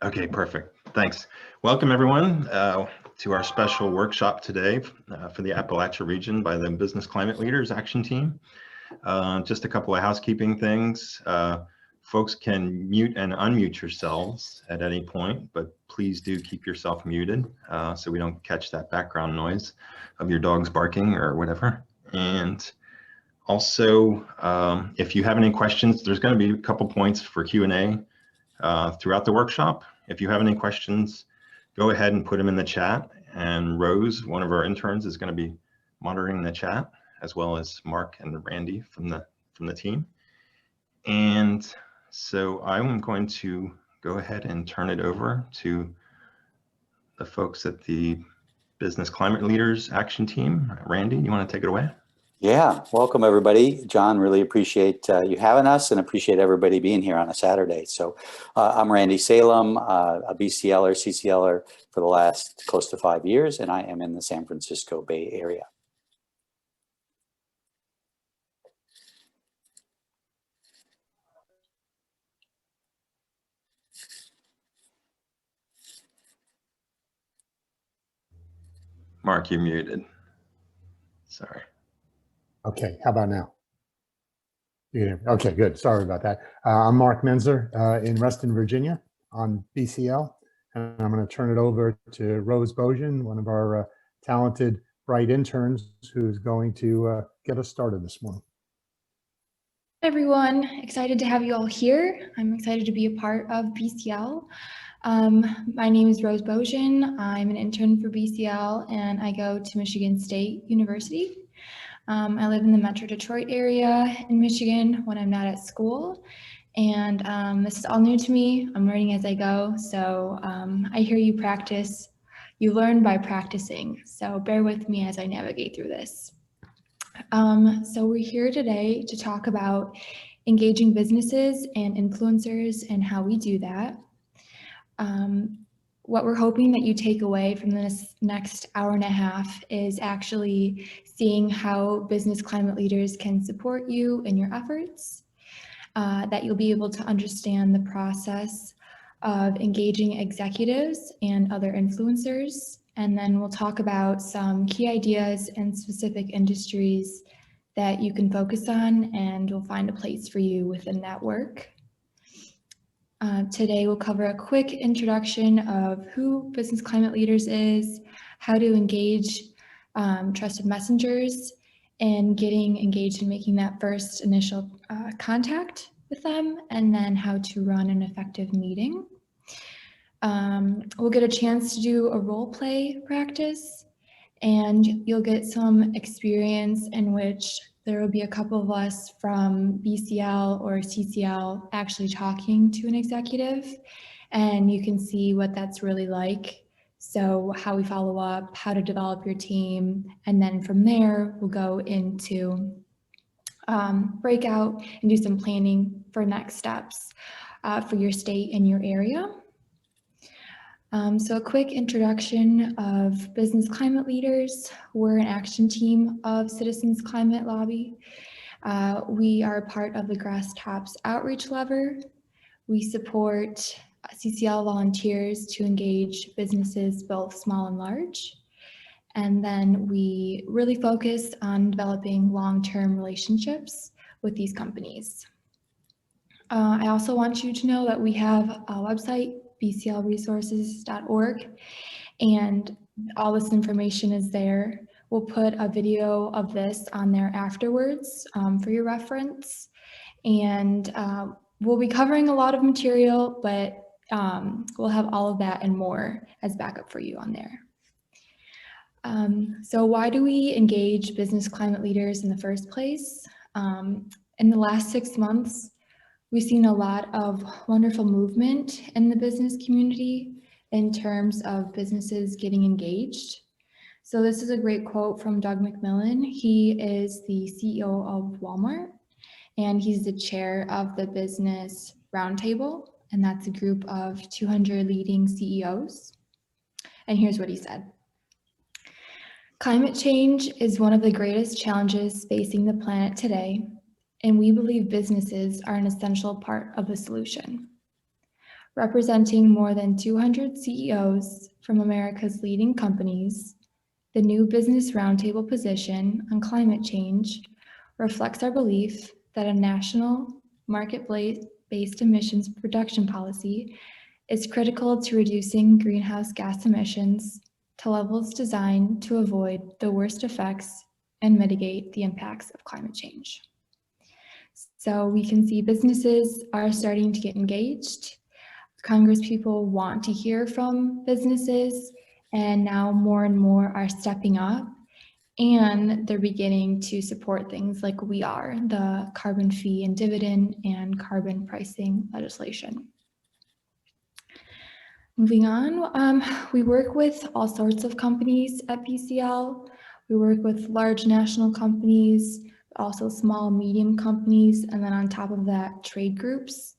Okay, perfect. Thanks. Welcome everyone to our special workshop today for the Appalachia region by the Business Climate Leaders Action Team. Just a couple of housekeeping things. Folks can mute and unmute yourselves at any point, but please do keep yourself muted so we don't catch that background noise of your dogs barking or whatever. And also, if you have any questions, there's going to be a couple points for Q&A throughout the workshop. If you have any questions, go ahead and put them in the chat. And Rose, one of our interns, is going to be monitoring the chat, as well as Mark and Randy from the team. And so I'm going to go ahead and turn it over to the folks at the Business Climate Leaders Action Team. Randy, you want to take it away? Yeah, welcome everybody. John, really appreciate you having us and appreciate everybody being here on a Saturday. So I'm Randy Salim, a BCLer, CCLer for the last close to 5 years, and I am in the San Francisco Bay Area. Mark, you're muted. Sorry. Okay, how about now? Yeah, okay, good. Sorry about that. I'm Mark Menzer in Reston, Virginia on BCL, and I'm going to turn it over to Rose Bojin, one of our talented, bright interns, who's going to get us started this morning. Hi everyone, excited to have you all here. I'm excited to be a part of BCL. My name is Rose Bojin. I'm an intern for BCL and I go to Michigan State University. I live in the Metro Detroit area in Michigan when I'm not at school. And this is all new to me. I'm learning as I go. So I hear you practice. You learn by practicing. So bear with me as I navigate through this. So we're here today to talk about engaging businesses and influencers and how we do that. What we're hoping that you take away from this next hour and a half is actually seeing how business climate leaders can support you in your efforts, that you'll be able to understand the process of engaging executives and other influencers. And then we'll talk about some key ideas and specific industries that you can focus on, and we'll find a place for you within that work. Today we'll cover a quick introduction of who Business Climate Leaders is, how to engage trusted messengers, and getting engaged in making that first initial contact with them, and then how to run an effective meeting. We'll get a chance to do a role play practice, and you'll get some experience in which there will be a couple of us from BCL or CCL actually talking to an executive, and you can see what that's really like. So how we follow up, how to develop your team, and then from there we'll go into breakout and do some planning for next steps for your state and your area. So a quick introduction of Business Climate Leaders. We're an action team of Citizens Climate Lobby. We are part of the Grass Tops Outreach Lever. We support CCL volunteers to engage businesses both small and large. And then we really focus on developing long-term relationships with these companies. I also want you to know that we have a website, bclresources.org, and all this information is there. We'll put a video of this on there afterwards for your reference, and we'll be covering a lot of material, but we'll have all of that and more as backup for you on there. So why do we engage business climate leaders in the first place? In the last 6 months, we've seen a lot of wonderful movement in the business community in terms of businesses getting engaged. So this is a great quote from Doug McMillan. He is the CEO of Walmart, and he's the chair of the Business Roundtable, and that's a group of 200 leading CEOs. And here's what he said. Climate change is one of the greatest challenges facing the planet today, and we believe businesses are an essential part of the solution. Representing more than 200 CEOs from America's leading companies, the new Business Roundtable position on climate change reflects our belief that a national market-based emissions reduction policy is critical to reducing greenhouse gas emissions to levels designed to avoid the worst effects and mitigate the impacts of climate change. So we can see businesses are starting to get engaged. Congress people want to hear from businesses, and now more and more are stepping up, and they're beginning to support things like we are, the carbon fee and dividend and carbon pricing legislation. Moving on, we work with all sorts of companies at BCL. We work with large national companies, also small, medium companies, and then on top of that, trade groups.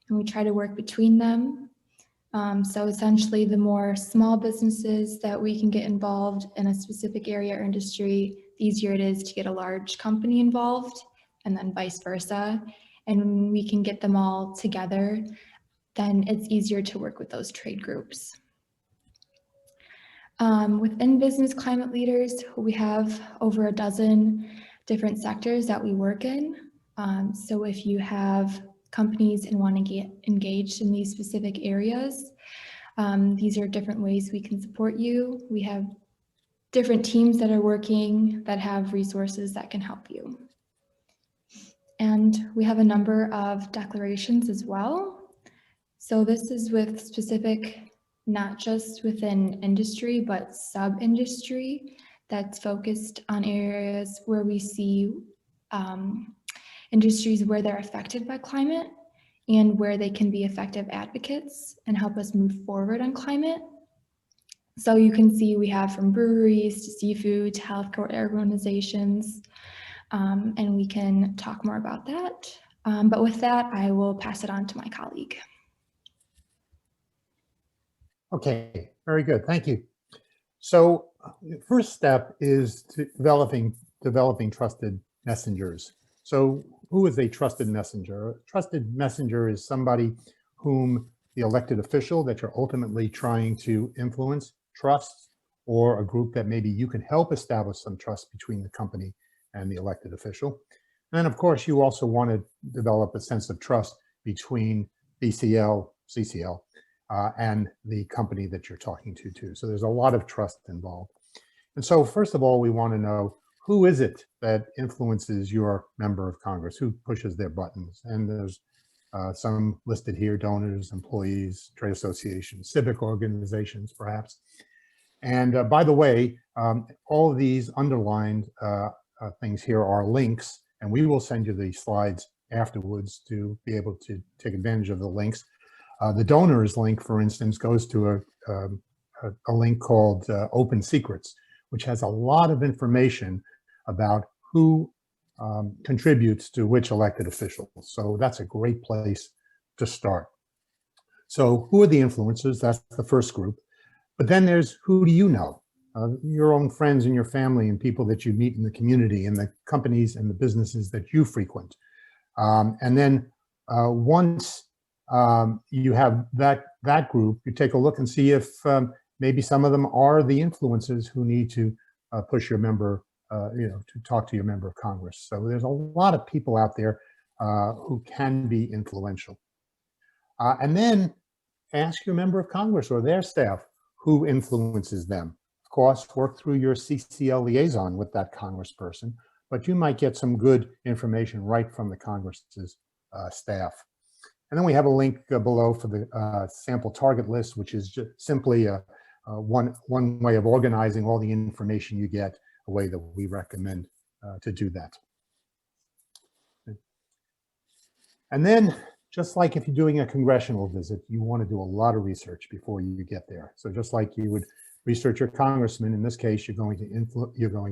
And we try to work between them. So essentially, the more small businesses that we can get involved in a specific area or industry, the easier it is to get a large company involved, and then vice versa. And when we can get them all together, then it's easier to work with those trade groups. Within Business Climate Leaders, we have over a dozen different sectors that we work in. So if you have companies and want to get engaged in these specific areas, these are different ways we can support you. We have different teams that are working that have resources that can help you. And we have a number of declarations as well. So this is with specific, not just within industry, but sub-industry that's focused on areas where we see industries where they're affected by climate and where they can be effective advocates and help us move forward on climate. So you can see we have from breweries to seafood to healthcare organizations, and we can talk more about that. But with that, I will pass it on to my colleague. Okay, very good. Thank you. So the first step is to developing trusted messengers. So who is a trusted messenger? A trusted messenger is somebody whom the elected official that you're ultimately trying to influence trusts, or a group that maybe you can help establish some trust between the company and the elected official. And of course, you also want to develop a sense of trust between BCL, CCL, and the company that you're talking to too. So there's a lot of trust involved. And so first of all, we want to know, who is it that influences your member of Congress? Who pushes their buttons? And there's some listed here: donors, employees, trade associations, civic organizations, perhaps. And by the way, all of these underlined things here are links, and we will send you the slides afterwards to be able to take advantage of the links. The donors link, for instance, goes to a link called Open Secrets, which has a lot of information about who contributes to which elected officials. So that's a great place to start. So who are the influencers? That's the first group. But then there's, who do you know? Your own friends and your family and people that you meet in the community and the companies and the businesses that you frequent. And then once you have that group, you take a look and see if maybe some of them are the influencers who need to push your member, to talk to your member of Congress. So there's a lot of people out there who can be influential. And then ask your member of Congress or their staff who influences them. Of course, work through your CCL liaison with that congressperson, but you might get some good information right from the Congress's staff. And then we have a link below for the sample target list, which is just simply one way of organizing all the information you get, a way that we recommend to do that. And then, just like if you're doing a congressional visit, you want to do a lot of research before you get there. So just like you would research your congressman, in this case, you're going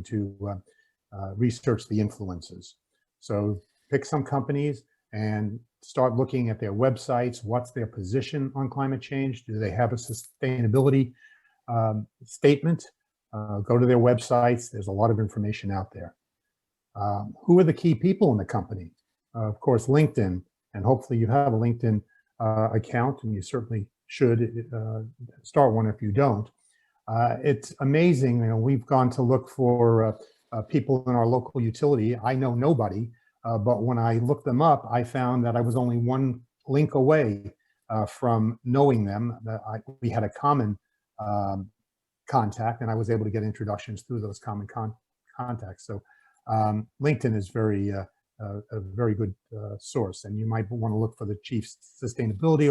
to research the influences. So pick some companies and start looking at their websites. What's their position on climate change? Do they have a sustainability statement? Go to their websites. There's a lot of information out there. Who are the key people in the company? Of course, LinkedIn, and hopefully you have a LinkedIn account, and you certainly should start one if you don't. It's amazing. We've gone to look for people in our local utility. I know nobody, but when I looked them up, I found that I was only one link away from knowing them. We had a common contact, and I was able to get introductions through those common contacts. So LinkedIn is a very good source, and you might want to look for the chief sustainability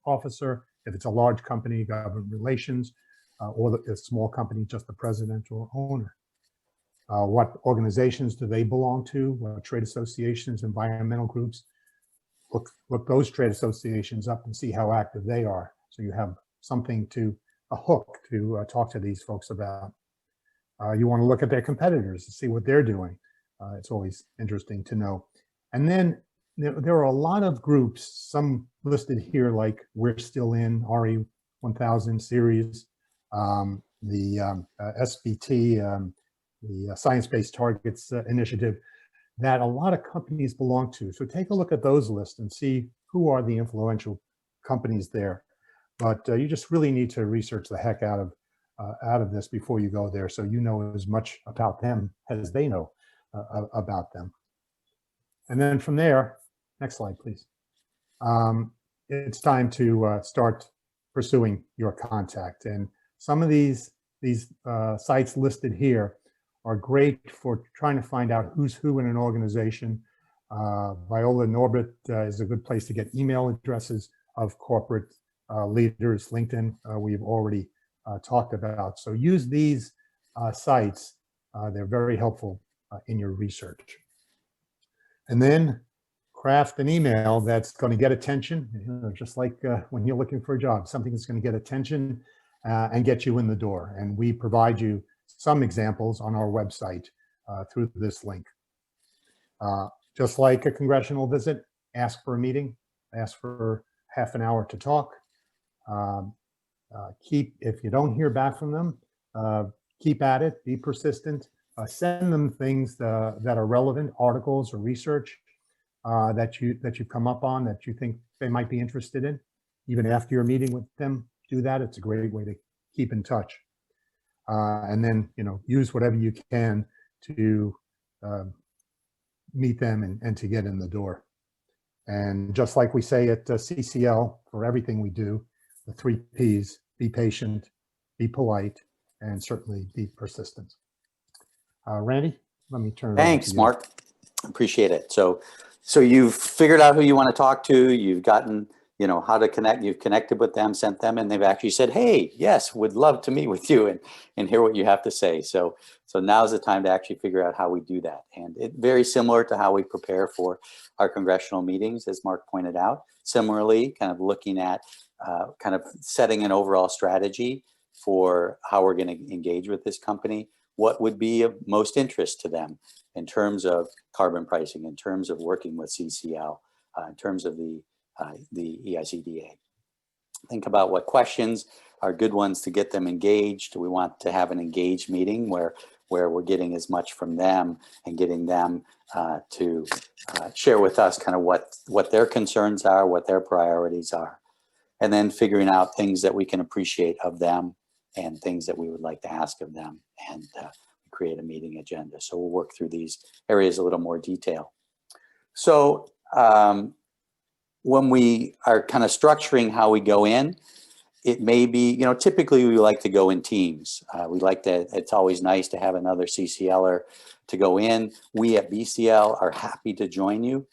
officer if it's a large company, government relations, or a small company, just the president or owner. What organizations do they belong to? Trade associations, environmental groups. Look those trade associations up and see how active they are, so you have something a hook to talk to these folks about. You want to look at their competitors to see what they're doing. It's always interesting to know. And then there are a lot of groups, some listed here, like We're Still In, RE 1000 series, the SBT, the Science-Based Targets Initiative, that a lot of companies belong to. So take a look at those lists and see who are the influential companies there. But you just really need to research the heck out of this before you go there, so you know as much about them as they know about them. And then from there, next slide, please. It's time to start pursuing your contact. And some of these sites listed here are great for trying to find out who's who in an organization. Viola Norbert is a good place to get email addresses of corporate leaders. LinkedIn, we've already talked about. So use these sites. They're very helpful in your research. And then craft an email that's going to get attention, just like when you're looking for a job, something that's going to get attention and get you in the door. And we provide you some examples on our website through this link. Just like a congressional visit, ask for a meeting, ask for half an hour to talk. If you don't hear back from them, keep at it, be persistent. Send them things that are relevant, articles or research that you've come up on that you think they might be interested in. Even after your meeting with them, do that. It's a great way to keep in touch. And then, use whatever you can to meet them and to get in the door. And just like we say at CCL, for everything we do, the 3 Ps: be patient, be polite, and certainly be persistent. Randy, let me turn it over to you. Thanks, Mark. Appreciate it. So you've figured out who you want to talk to. You've gotten, how to connect. You've connected with them, sent them, and they've actually said, hey, yes, would love to meet with you and hear what you have to say. So now's the time to actually figure out how we do that. And it's very similar to how we prepare for our congressional meetings, as Mark pointed out. Similarly, kind of looking at kind of setting an overall strategy for how we're going to engage with this company. What would be of most interest to them in terms of carbon pricing, in terms of working with CCL, in terms of the EICDA. Think about what questions are good ones to get them engaged. We want to have an engaged meeting where we're getting as much from them and getting them to share with us kind of what their concerns are, what their priorities are, and then figuring out things that we can appreciate of them and things that we would like to ask of them, and create a meeting agenda. So we'll work through these areas a little more detail. So when we are kind of structuring how we go in, it may be, typically we like to go in teams. It's always nice to have another CCLer to go in. We at BCL are happy to join you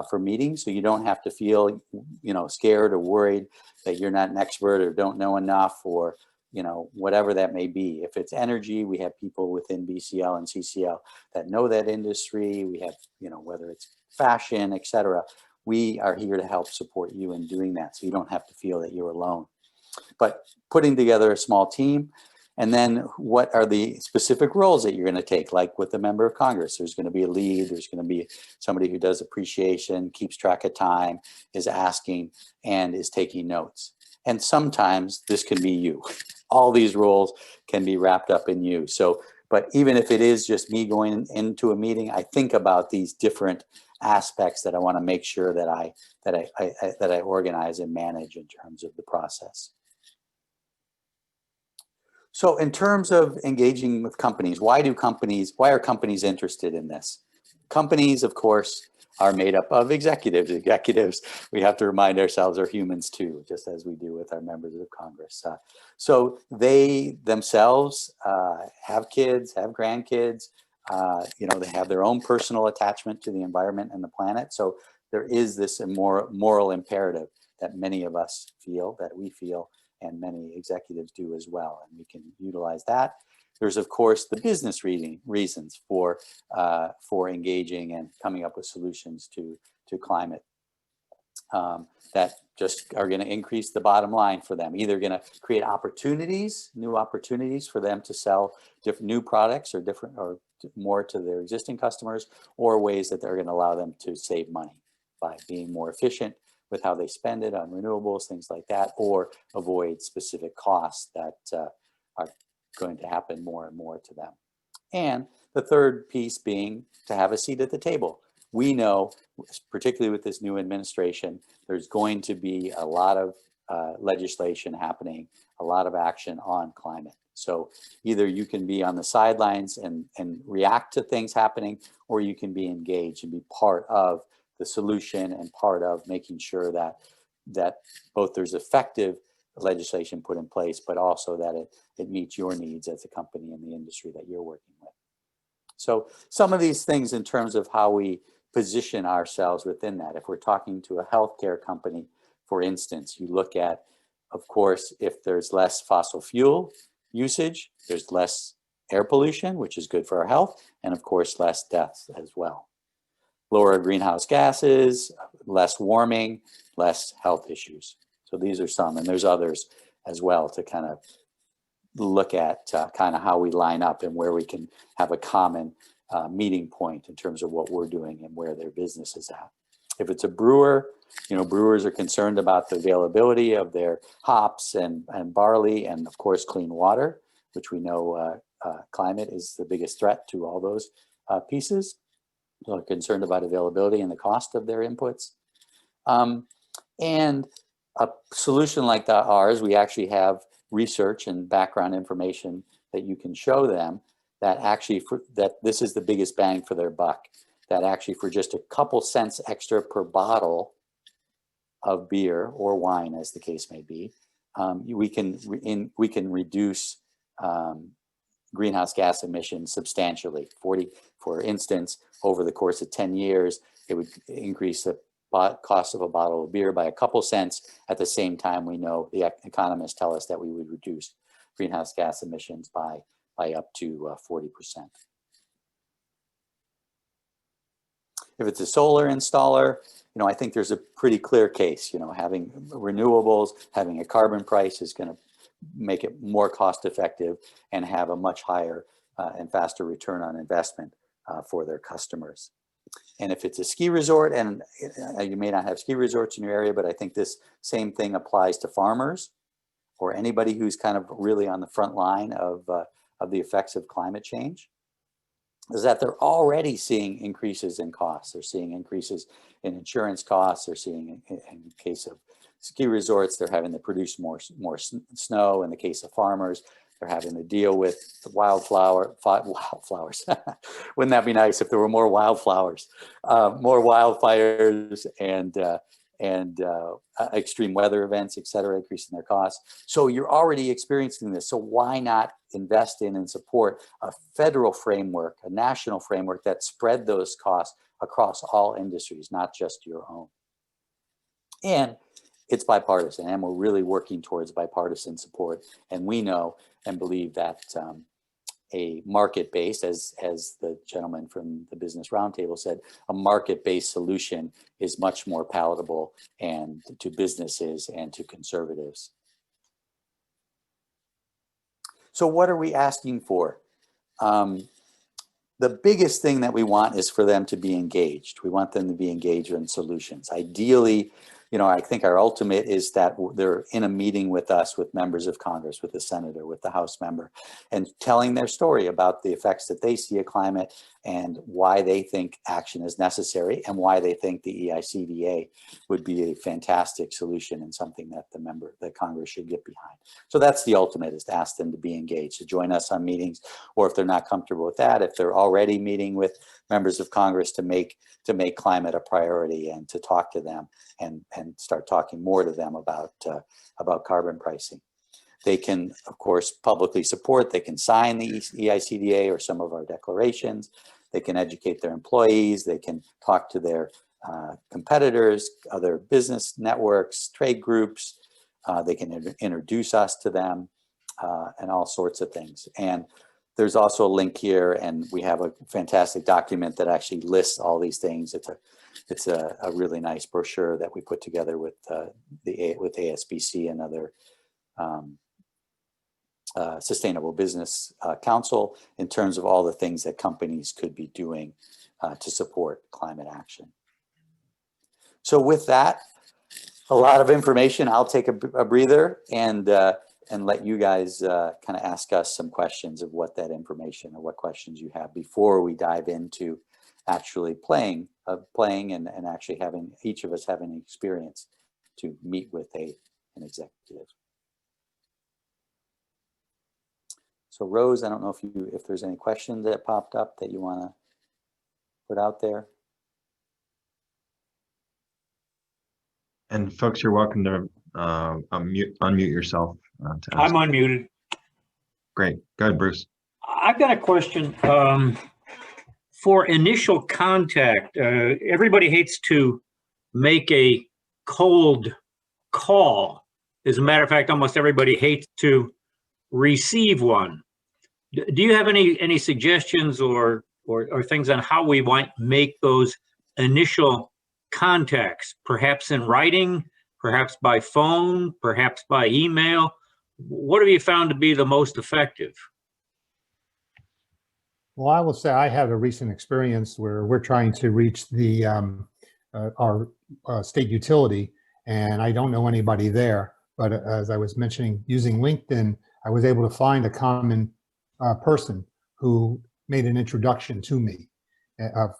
for meetings, so you don't have to feel, scared or worried that you're not an expert or don't know enough, or whatever that may be. If it's energy, we have people within BCL and CCL that know that industry. We have, whether it's fashion, etc. We are here to help support you in doing that, so you don't have to feel that you're alone. But putting together a small team, and then what are the specific roles that you're going to take? Like with the member of Congress, there's going to be a lead, there's going to be somebody who does appreciation, keeps track of time, is asking, and is taking notes. And sometimes this can be you. All these roles can be wrapped up in you. So, but even if it is just me going into a meeting, I think about these different aspects that I want to make sure that I organize and manage in terms of the process. So in terms of engaging with companies, why are companies interested in this? Companies, of course, are made up of executives. Executives, we have to remind ourselves, are humans too, just as we do with our members of Congress. So they themselves have kids, have grandkids, they have their own personal attachment to the environment and the planet. So there is this moral imperative that many of us feel, that we feel, and many executives do as well, and we can utilize that. There's, of course, the business reasons for engaging and coming up with solutions to climate that just are going to increase the bottom line for them. Either going to create opportunities, new opportunities for them to sell new products or more to their existing customers, or ways that they're going to allow them to save money by being more efficient with how they spend it on renewables, things like that, or avoid specific costs that are going to happen more and more to them. And the third piece being to have a seat at the table. We know, particularly with this new administration, there's going to be a lot of legislation happening, a lot of action on climate. So either you can be on the sidelines and react to things happening, or you can be engaged and be part of the solution and part of making sure that both there's effective legislation put in place, but also that it meets your needs as a company in the industry that you're working with. So some of these things in terms of how we position ourselves within that. If we're talking to a healthcare company, for instance, you look at, of course, if there's less fossil fuel usage, there's less air pollution, which is good for our health, and of course, less deaths as well. Lower greenhouse gases, less warming, less health issues. So these are some, and there's others as well to kind of look at kind of how we line up and where we can have a common meeting point in terms of what we're doing and where their business is at. If it's a brewer, brewers are concerned about the availability of their hops and barley, and of course clean water, which we know climate is the biggest threat to all those pieces. So they're concerned about availability and the cost of their inputs. And a solution like ours, we actually have research and background information that you can show them that actually that this is the biggest bang for their buck. That actually for just a couple cents extra per bottle of beer or wine, as the case may be, we can reduce greenhouse gas emissions substantially. For instance, over the course of 10 years, it would increase the cost of a bottle of beer by a couple cents. At the same time, we know the economists tell us that we would reduce greenhouse gas emissions by up to 40%. If it's a solar installer, I think there's a pretty clear case. Having renewables, having a carbon price is going to make it more cost effective and have a much higher and faster return on investment for their customers. And if it's a ski resort, and you may not have ski resorts in your area, but I think this same thing applies to farmers or anybody who's kind of really on the front line of the effects of climate change, is that they're already seeing increases in costs. They're seeing increases in insurance costs. They're seeing, in the case of ski resorts, they're having to produce more snow. In the case of farmers, they're having to deal with the wildflowers. Wouldn't that be nice if there were more wildflowers, more wildfires, and extreme weather events, et cetera, increasing their costs. So you're already experiencing this. So why not invest in and support a federal framework, a national framework that spread those costs across all industries, not just your own? And it's bipartisan, and we're really working towards bipartisan support. And we know and believe that a market-based, as the gentleman from the Business Roundtable said, a market-based solution is much more palatable and to businesses and to conservatives. So what are we asking for? The biggest thing that we want is for them to be engaged. We want them to be engaged in solutions. Ideally, you know, I think our ultimate is that they're in a meeting with us, with members of Congress, with the senator, with the House member, and telling their story about the effects that they see of climate and why they think action is necessary and why they think the EICDA would be a fantastic solution and something that that Congress should get behind. So that's the ultimate, is to ask them to be engaged, to join us on meetings, or if they're not comfortable with that, if they're already meeting with members of Congress, to make climate a priority and to talk to them and start talking more to them about carbon pricing. They can, of course, publicly support, they can sign the EICDA or some of our declarations, they can educate their employees, they can talk to their competitors, other business networks, trade groups, they can introduce us to them, and all sorts of things. And there's also a link here, and we have a fantastic document that actually lists all these things. It's a really nice brochure that we put together with ASBC and other Sustainable Business Council, in terms of all the things that companies could be doing to support climate action. So with that, a lot of information. I'll take a breather and let you guys kind of ask us some questions of what that information, or what questions you have, before we dive into actually playing and actually having, each of us having an experience to meet with an executive. So Rose, I don't know if there's any questions that popped up that you want to put out there. And folks, you're welcome to unmute yourself. To ask. I'm unmuted. Great. Go ahead, Bruce. I've got a question. For initial contact, everybody hates to make a cold call. As a matter of fact, almost everybody hates to receive one. Do you have any suggestions or things on how we might make those initial contacts, perhaps in writing, perhaps by phone, perhaps by email? What have you found to be the most effective? Well, I will say I had a recent experience where we're trying to reach the our state utility, and I don't know anybody there. But as I was mentioning, using LinkedIn, I was able to find a common person who made an introduction to me,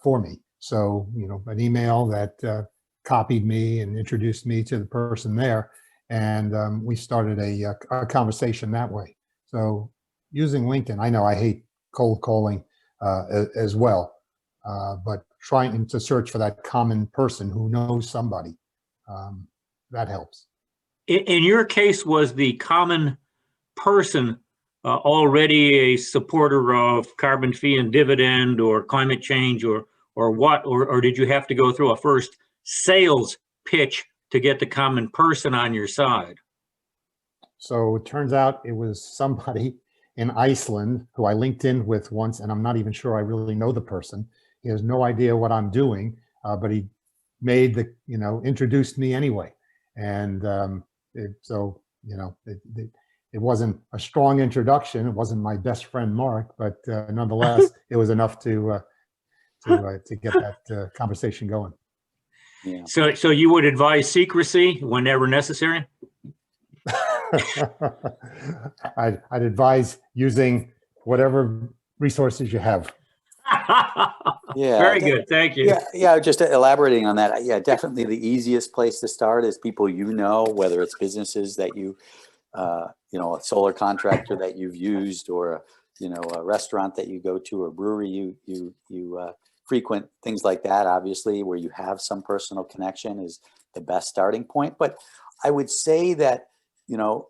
for me. So, you know, an email that copied me and introduced me to the person there. And we started a conversation that way. So using LinkedIn, I know I hate cold calling as well, but trying to search for that common person who knows somebody, that helps. In your case, was the common person already a supporter of carbon fee and dividend or climate change or what, or did you have to go through a first sales pitch to get the common person on your side? So it turns out it was somebody in Iceland who I linked in with once, and I'm not even sure I really know the person. He has no idea what I'm doing, but he made the, you know, introduced me anyway. And so, you know, it wasn't a strong introduction. It wasn't my best friend, Mark, but nonetheless, it was enough to get that conversation going. Yeah. So you would advise secrecy whenever necessary? I'd advise using whatever resources you have. Yeah. Very good. Thank you. Yeah. Just elaborating on that. Yeah, definitely the easiest place to start is people you know, whether it's businesses that you know, a solar contractor that you've used, or you know, a restaurant that you go to, or brewery you frequent, things like that. Obviously, where you have some personal connection is the best starting point. But I would say that, you know,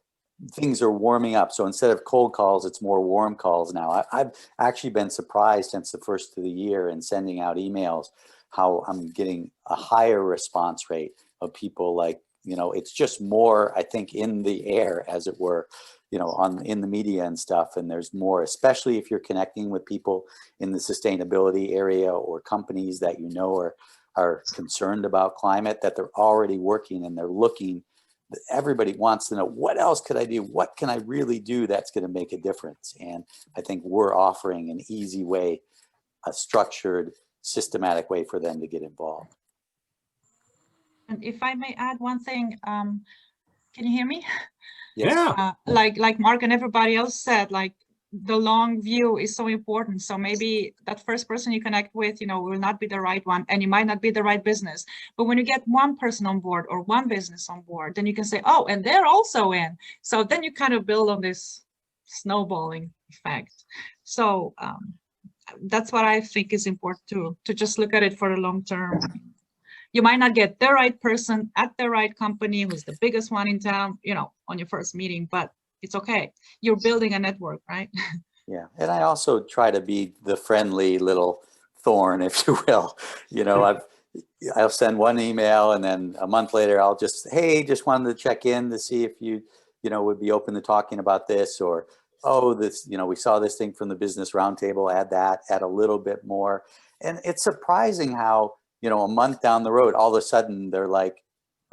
things are warming up. So instead of cold calls, it's more warm calls now. I've actually been surprised since the first of the year in sending out emails, how I'm getting a higher response rate of people. Like, you know, it's just more, I think, in the air, as it were, you know, in the media and stuff. And there's more, especially if you're connecting with people in the sustainability area or companies that, you know, are concerned about climate, that they're already working and they're looking. Everybody wants to know, what else could I do? What can I really do that's going to make a difference? And I think we're offering an easy way, a structured, systematic way for them to get involved. And if I may add one thing, can you hear me? Yes. Yeah. Like Mark and everybody else said, like the long view is so important. So maybe that first person you connect with, will not be the right one, and you might not be the right business. But when you get one person on board or one business on board, then you can say, oh, and they're also in. So then you kind of build on this snowballing effect. So that's what I think is important to just look at it for the long term. You might not get the right person at the right company who's the biggest one in town, on your first meeting, but it's okay. You're building a network, right? Yeah, and I also try to be the friendly little thorn, if you will. I'll send one email, and then a month later, I'll just, hey, just wanted to check in to see if you would be open to talking about this, or, oh, this, we saw this thing from the business roundtable, add a little bit more. And it's surprising how, a month down the road, all of a sudden they're like,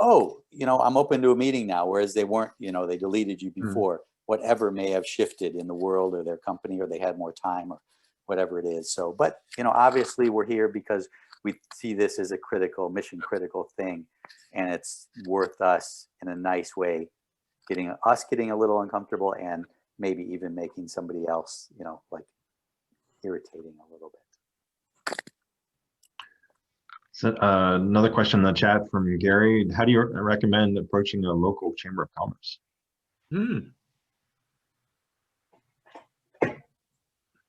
oh, I'm open to a meeting now, whereas they weren't, they deleted you before. Whatever may have shifted in the world or their company, or they had more time, or whatever it is. So, but, obviously we're here because we see this as a mission critical thing, and it's worth us in a nice way, getting a little uncomfortable, and maybe even making somebody else, like irritating a little bit. So another question in the chat from Gary. How do you recommend approaching a local chamber of commerce?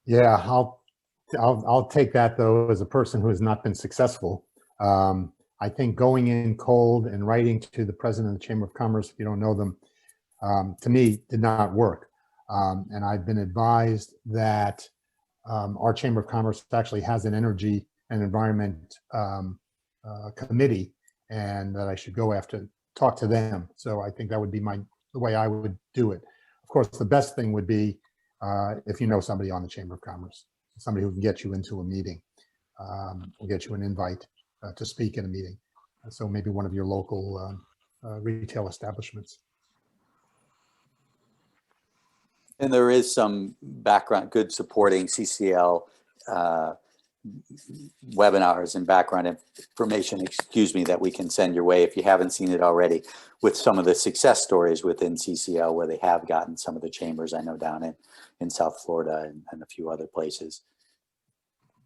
Yeah, I'll take that though, as a person who has not been successful. I think going in cold and writing to the president of the Chamber of Commerce, if you don't know them, to me did not work. And I've been advised that our Chamber of Commerce actually has an energy and environment committee, and that I should go talk to them. So I think that would be the way I would do it. Of course, the best thing would be if you know somebody on the Chamber of Commerce, somebody who can get you into a meeting, or get you an invite to speak in a meeting. So maybe one of your local retail establishments. And there is some background, good supporting CCL webinars and background information, that we can send your way if you haven't seen it already, with some of the success stories within CCL where they have gotten some of the chambers, I know, down in South Florida and a few other places.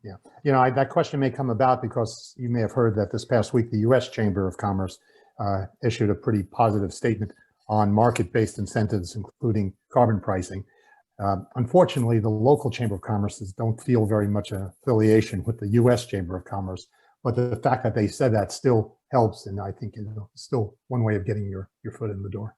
Yeah, that question may come about because you may have heard that this past week, the U.S. Chamber of Commerce issued a pretty positive statement on market-based incentives, including carbon pricing. Unfortunately, the local Chamber of Commerces don't feel very much affiliation with the U.S. Chamber of Commerce, but the fact that they said that still helps, and I think it's still one way of getting your foot in the door.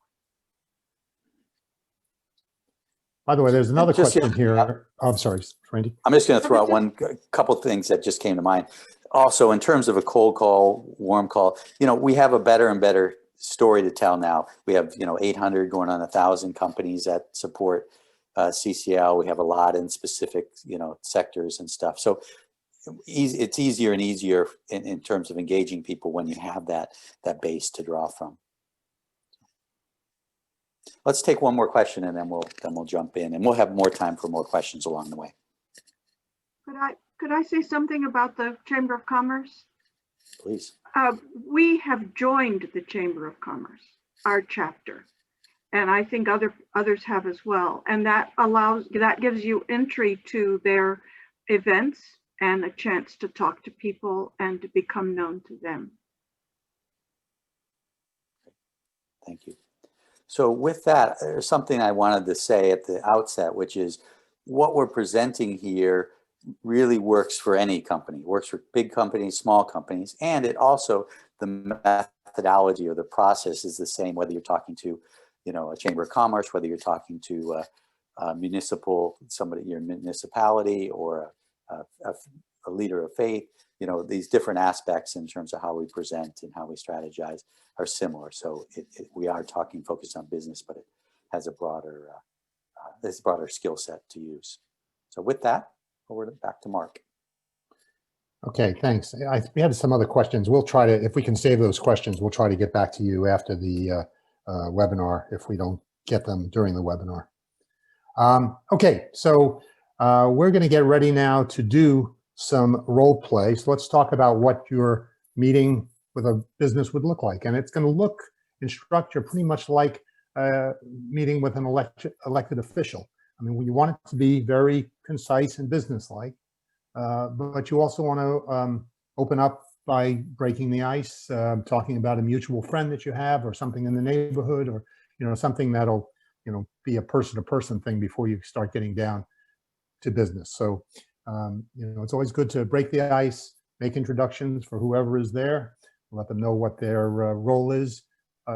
By the way, there's another question here. Oh, I'm sorry, Randy. I'm just going to throw out couple things that just came to mind. Also, in terms of a cold call, warm call, we have a better and better story to tell now. We have 800 going on 1,000 companies that support CCL. We have a lot in specific sectors and stuff. So it's easier and easier in terms of engaging people when you have that base to draw from. Let's take one more question, and then we'll jump in, and we'll have more time for more questions along the way. Could I say something about the Chamber of Commerce? Please. We have joined the Chamber of Commerce, our chapter, and I think others have as well. And that gives you entry to their events and a chance to talk to people and to become known to them. Thank you. So with that, there's something I wanted to say at the outset, which is what we're presenting here really works for any company. It works for big companies, small companies, and it also, the methodology or the process is the same, whether you're talking to, a Chamber of Commerce, whether you're talking to your municipality, or a leader of faith. These different aspects in terms of how we present and how we strategize are similar. So we are focused on business, but it has a broader skill set to use. So with that, back to Mark. Okay, thanks. We had some other questions. We'll try to, if we can save those questions, we'll try to get back to you after the webinar if we don't get them during the webinar. Okay, so we're going to get ready now to do some role play. So let's talk about what your meeting with a business would look like. And it's going to look in structure pretty much like meeting with an elected official. I mean, you want it to be very concise and businesslike, but you also want to open up by breaking the ice, talking about a mutual friend that you have, or something in the neighborhood, or something that'll be a person-to-person thing before you start getting down to business. So it's always good to break the ice, make introductions for whoever is there, let them know what their role is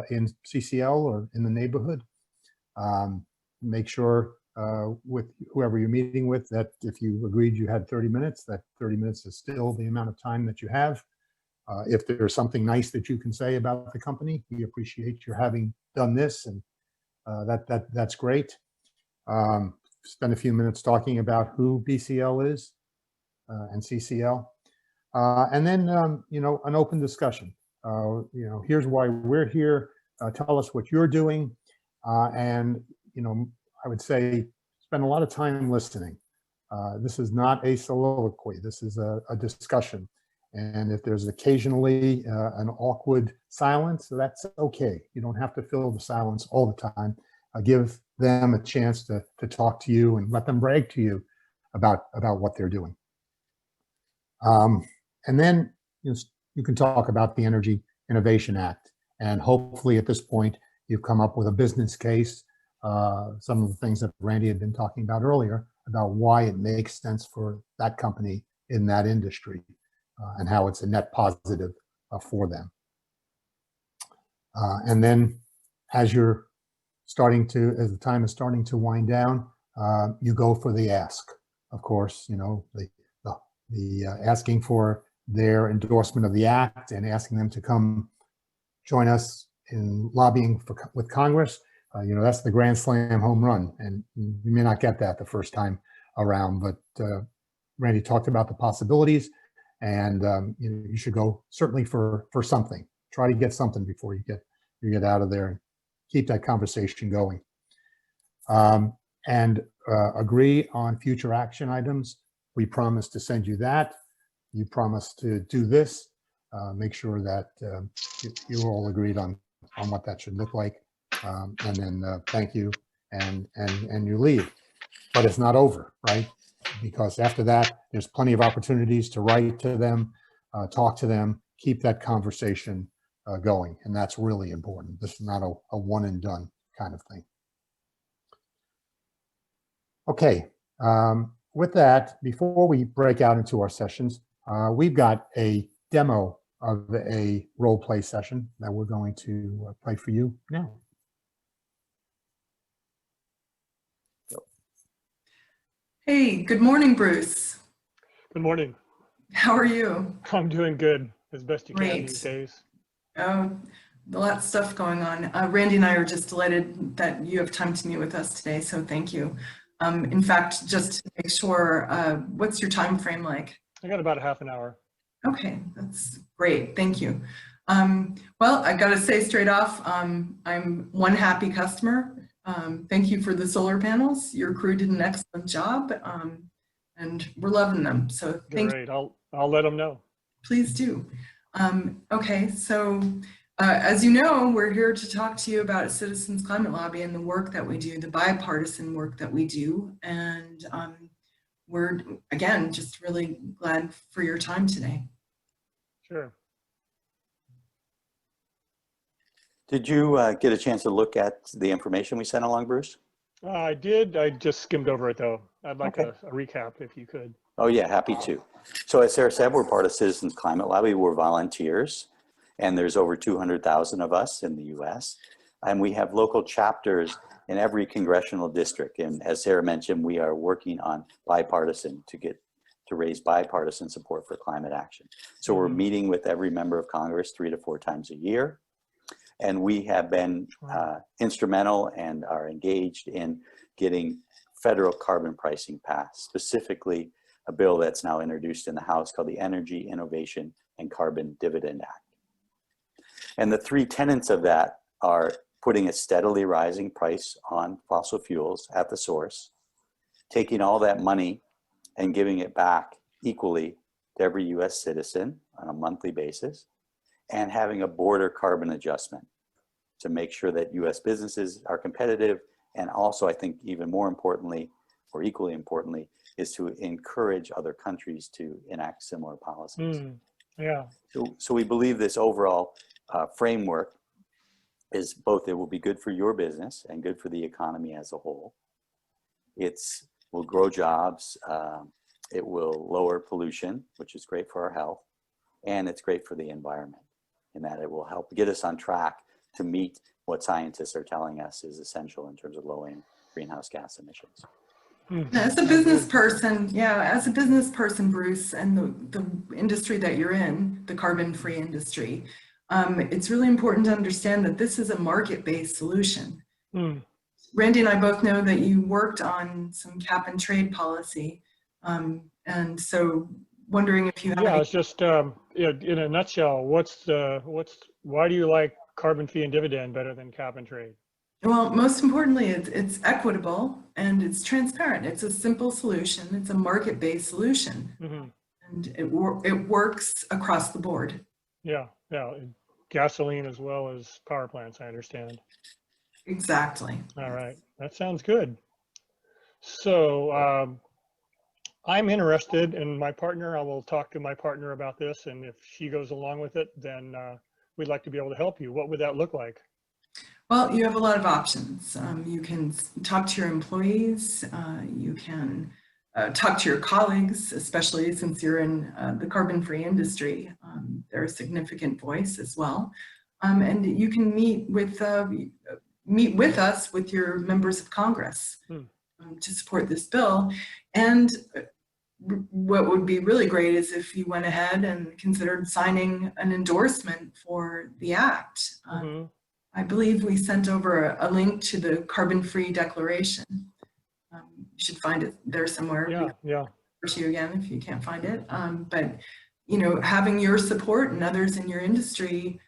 in CCL or in the neighborhood. Make sure with whoever you're meeting with that if you agreed you had 30 minutes, that 30 minutes is still the amount of time that you have. If there's something nice that you can say about the company, we appreciate your having done this, and that's great. Spend a few minutes talking about who BCL is and CCL, and then an open discussion. Here's why we're here. Tell us what you're doing, and I would say spend a lot of time listening. This is not a soliloquy. This is a discussion. And if there's occasionally an awkward silence, that's okay. You don't have to fill the silence all the time. Give them a chance to talk to you and let them brag to you about what they're doing. And then you can talk about the Energy Innovation Act. And hopefully at this point, you've come up with a business case, some of the things that Randy had been talking about earlier, about why it makes sense for that company in that industry. And how it's a net positive for them. And then as the time is starting to wind down, you go for the ask. Of course, the asking for their endorsement of the act and asking them to come join us in lobbying with Congress. That's the grand slam home run. And you may not get that the first time around, but Randy talked about the possibilities. And you should go certainly for something. Try to get something before you get out of there, and keep that conversation going. And agree on future action items. We promise to send you that. You promise to do this. Make sure that you're all agreed on what that should look like. And then thank you and you leave. But it's not over, right? Because after that, there's plenty of opportunities to write to them, talk to them, keep that conversation going. And that's really important. This is not a one and done kind of thing. Okay, with that, before we break out into our sessions, we've got a demo of a role play session that we're going to play for you now. Hey, good morning, Bruce. Good morning. How are you? I'm doing good, as best you can Great. these days. Oh, a lot of stuff going on. Randy and I are just delighted that you have time to meet with us today, so thank you. In fact, just to make sure, what's your time frame like? I got about a half an hour. Okay, that's great, thank you. Well, I gotta say straight off, I'm one happy customer. Thank you for the solar panels. Your crew did an excellent job, and we're loving them. So thank you. Great. I'll let them know. Please do. Okay, so as you know, we're here to talk to you about Citizens Climate Lobby and the work that we do, the bipartisan work that we do, and we're again just really glad for your time today. Sure. Did you get a chance to look at the information we sent along, Bruce? I did. I just skimmed over it, though. I'd like Okay. a recap, if you could. Oh, yeah, happy to. So as Sarah said, we're part of Citizens Climate Lobby. We're volunteers, and there's over 200,000 of us in the U.S. And we have local chapters in every congressional district. And as Sarah mentioned, we are working on bipartisan to raise bipartisan support for climate action. So we're meeting with every member of Congress 3 to 4 times a year. And we have been instrumental and are engaged in getting federal carbon pricing passed, specifically a bill that's now introduced in the House called the Energy Innovation and Carbon Dividend Act. And the 3 tenets of that are putting a steadily rising price on fossil fuels at the source, taking all that money and giving it back equally to every US citizen on a monthly basis, and having a border carbon adjustment to make sure that US businesses are competitive. And also, I think even more importantly, or equally importantly, is to encourage other countries to enact similar policies. Yeah. So we believe this overall framework is both, it will be good for your business and good for the economy as a whole. It's will grow jobs, it will lower pollution, which is great for our health, and it's great for the environment in that it will help get us on track to meet what scientists are telling us is essential in terms of lowering greenhouse gas emissions. As a business person, as a business person, Bruce, and the industry that you're in, the carbon-free industry, it's really important to understand that this is a market-based solution. Randy and I both know that you worked on some cap and trade policy, and so wondering if you have any... It's just in a nutshell, why do you like carbon fee and dividend better than cap and trade? Well, most importantly, it's equitable and it's transparent. It's a simple solution. It's a market-based solution, and it works across the board. Yeah, gasoline as well as power plants, I understand. Exactly. All right, that sounds good. So I'm interested in my partner. I will talk to my partner about this, and if she goes along with it, then we'd like to be able to help you. What would that look like? Well, you have a lot of options. You can talk to your employees. You can talk to your colleagues, especially since you're in the carbon-free industry. They're a significant voice as well. And you can meet with us, with your members of Congress to support this bill. And what would be really great is if you went ahead and considered signing an endorsement for the act. I believe we sent over a link to the carbon-free declaration. You should find it there somewhere. Yeah. To you again if you can't find it. But you know, having your support and others in your industry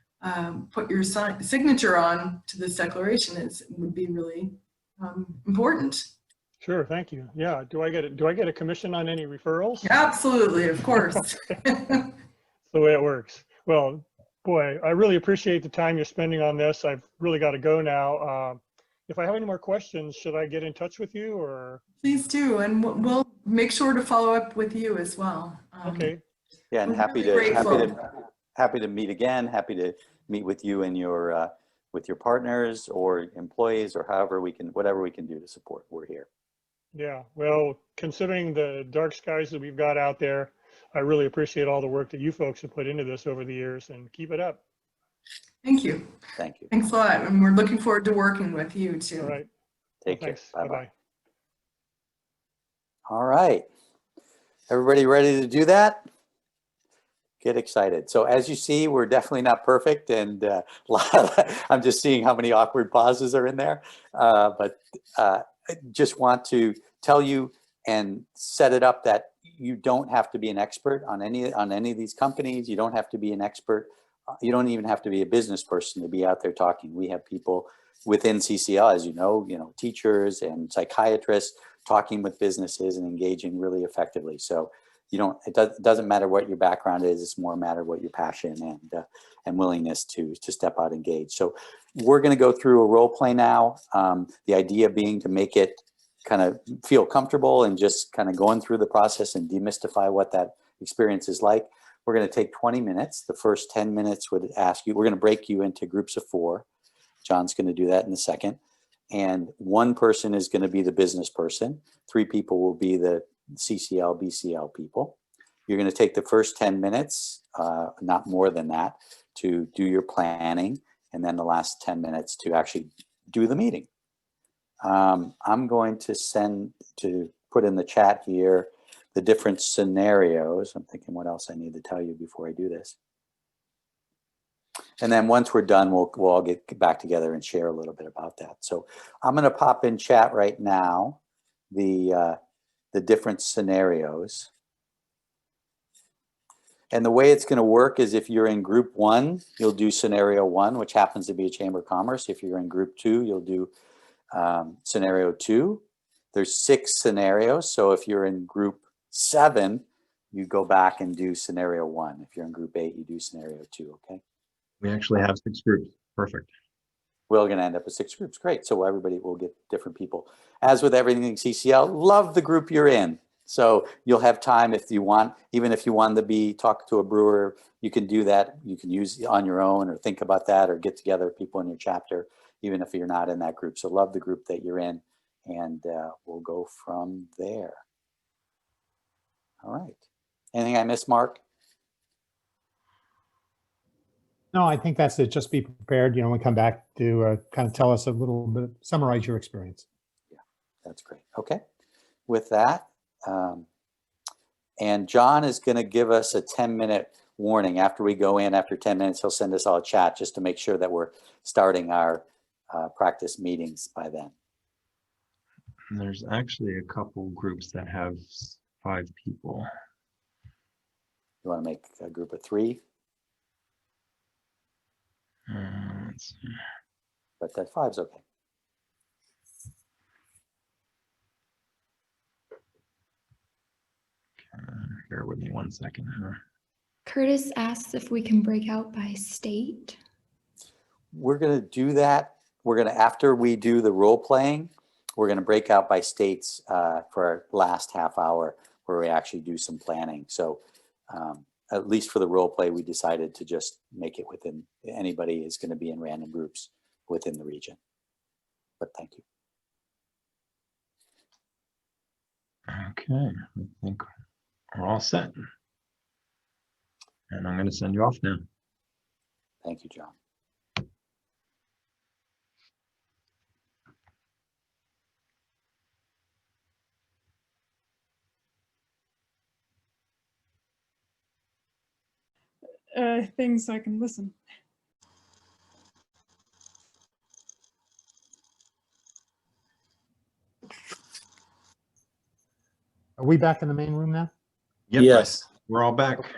put your signature on to this declaration would be really important. Sure, thank you. Yeah, do I get a commission on any referrals? Absolutely, of course. That's the way it works. Well, boy, I really appreciate the time you're spending on this. I've really got to go now. If I have any more questions, should I get in touch with you or? Please do, and we'll make sure to follow up with you as well. Okay. Yeah, and happy to meet again. Happy to meet with you and your with your partners or employees or whatever we can do to support. We're here. Yeah, well, considering the dark skies that we've got out there, I really appreciate all the work that you folks have put into this over the years, and keep it up. Thank you. Thank you. Thanks a lot. And we're looking forward to working with you too. All right. Take care. Thanks. Bye-bye. All right. Everybody ready to do that? Get excited. So as you see, we're definitely not perfect, and I'm just seeing how many awkward pauses are in there. But I just want to tell you and set it up that you don't have to be an expert on any of these companies. You don't have to be an expert. You don't even have to be a business person to be out there talking. We have people within CCL, as you know, teachers and psychiatrists talking with businesses and engaging really effectively. So it doesn't matter what your background is. It's more a matter of what your passion and willingness to step out and engage. So we're going to go through a role play now. The idea being to make it kind of feel comfortable and just kind of going through the process and demystify what that experience is like. We're going to take 20 minutes. The first 10 minutes would ask you, we're going to break you into groups of 4. John's going to do that in a second. And one person is going to be the business person. 3 people will be the CCL, BCL people. You're going to take the first 10 minutes, not more than that, to do your planning. And then the last 10 minutes to actually do the meeting. I'm going to put in the chat here the different scenarios. I'm thinking what else I need to tell you before I do this. And then once we're done, we'll all get back together and share a little bit about that. So I'm going to pop in chat right now the different scenarios. And the way it's going to work is if you're in group 1, you'll do scenario 1, which happens to be a Chamber of Commerce. If you're in group 2, you'll do scenario 2. There's 6 scenarios. So if you're in group 7, you go back and do scenario 1. If you're in group 8, you do scenario 2, okay? We actually have 6 groups. Perfect. We're going to end up with 6 groups. Great. So everybody will get different people. As with everything CCL, love the group you're in. So you'll have time if you want, even if you want to talk to a brewer, you can do that. You can use on your own or think about that or get together people in your chapter, even if you're not in that group. So love the group that you're in, and we'll go from there. All right. Anything I missed, Mark? No, I think that's it. Just be prepared, you know, and come back to kind of tell us a little bit, summarize your experience. Yeah, that's great. Okay. With that, and John is going to give us a 10-minute warning after we go in. After 10 minutes, he'll send us all a chat just to make sure that we're starting our practice meetings by then. And there's actually a couple groups that have 5 people. You want to make a group of 3? Let's see. But that 5's okay. Bear with me 1 second. Curtis asks if we can break out by state. We're going to do that. We're going to, after we do the role playing, we're going to break out by states for our last half hour where we actually do some planning. So at least for the role play, we decided to just make it within, anybody is going to be in random groups within the region. But thank you. Okay, I think we're all set. And I'm going to send you off now. Thank you, John. Things so I can listen. Are we back in the main room now? Yep, Yes. we're all back. Okay.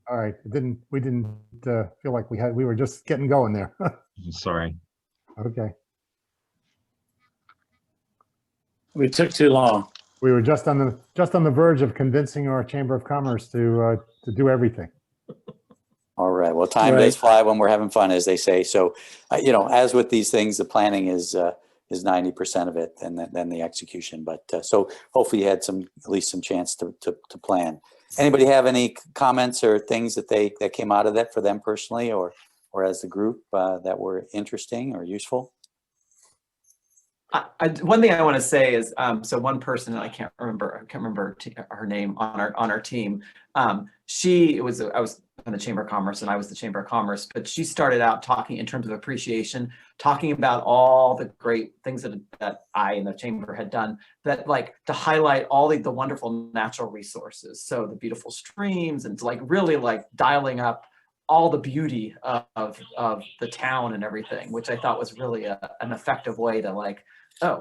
All right. We didn't feel like we were just getting going there. Sorry. Okay. We took too long. We were just on the verge of convincing our Chamber of Commerce to do everything. All right. Well, time does fly when we're having fun, as they say. So, you know, as with these things, the planning is 90% of it, and then the execution. But so hopefully you had at least some chance to plan. Anybody have any comments or things that came out of that for them personally or as the group that were interesting or useful? One thing I want to say is, so one person, I can't remember her name on our team. I was in the Chamber of Commerce and I was the Chamber of Commerce, but she started out talking in terms of appreciation, talking about all the great things that I and the Chamber had done, that like to highlight all the wonderful natural resources. So the beautiful streams, and to like really like dialing up all the beauty of the town and everything, which I thought was really an effective way to like,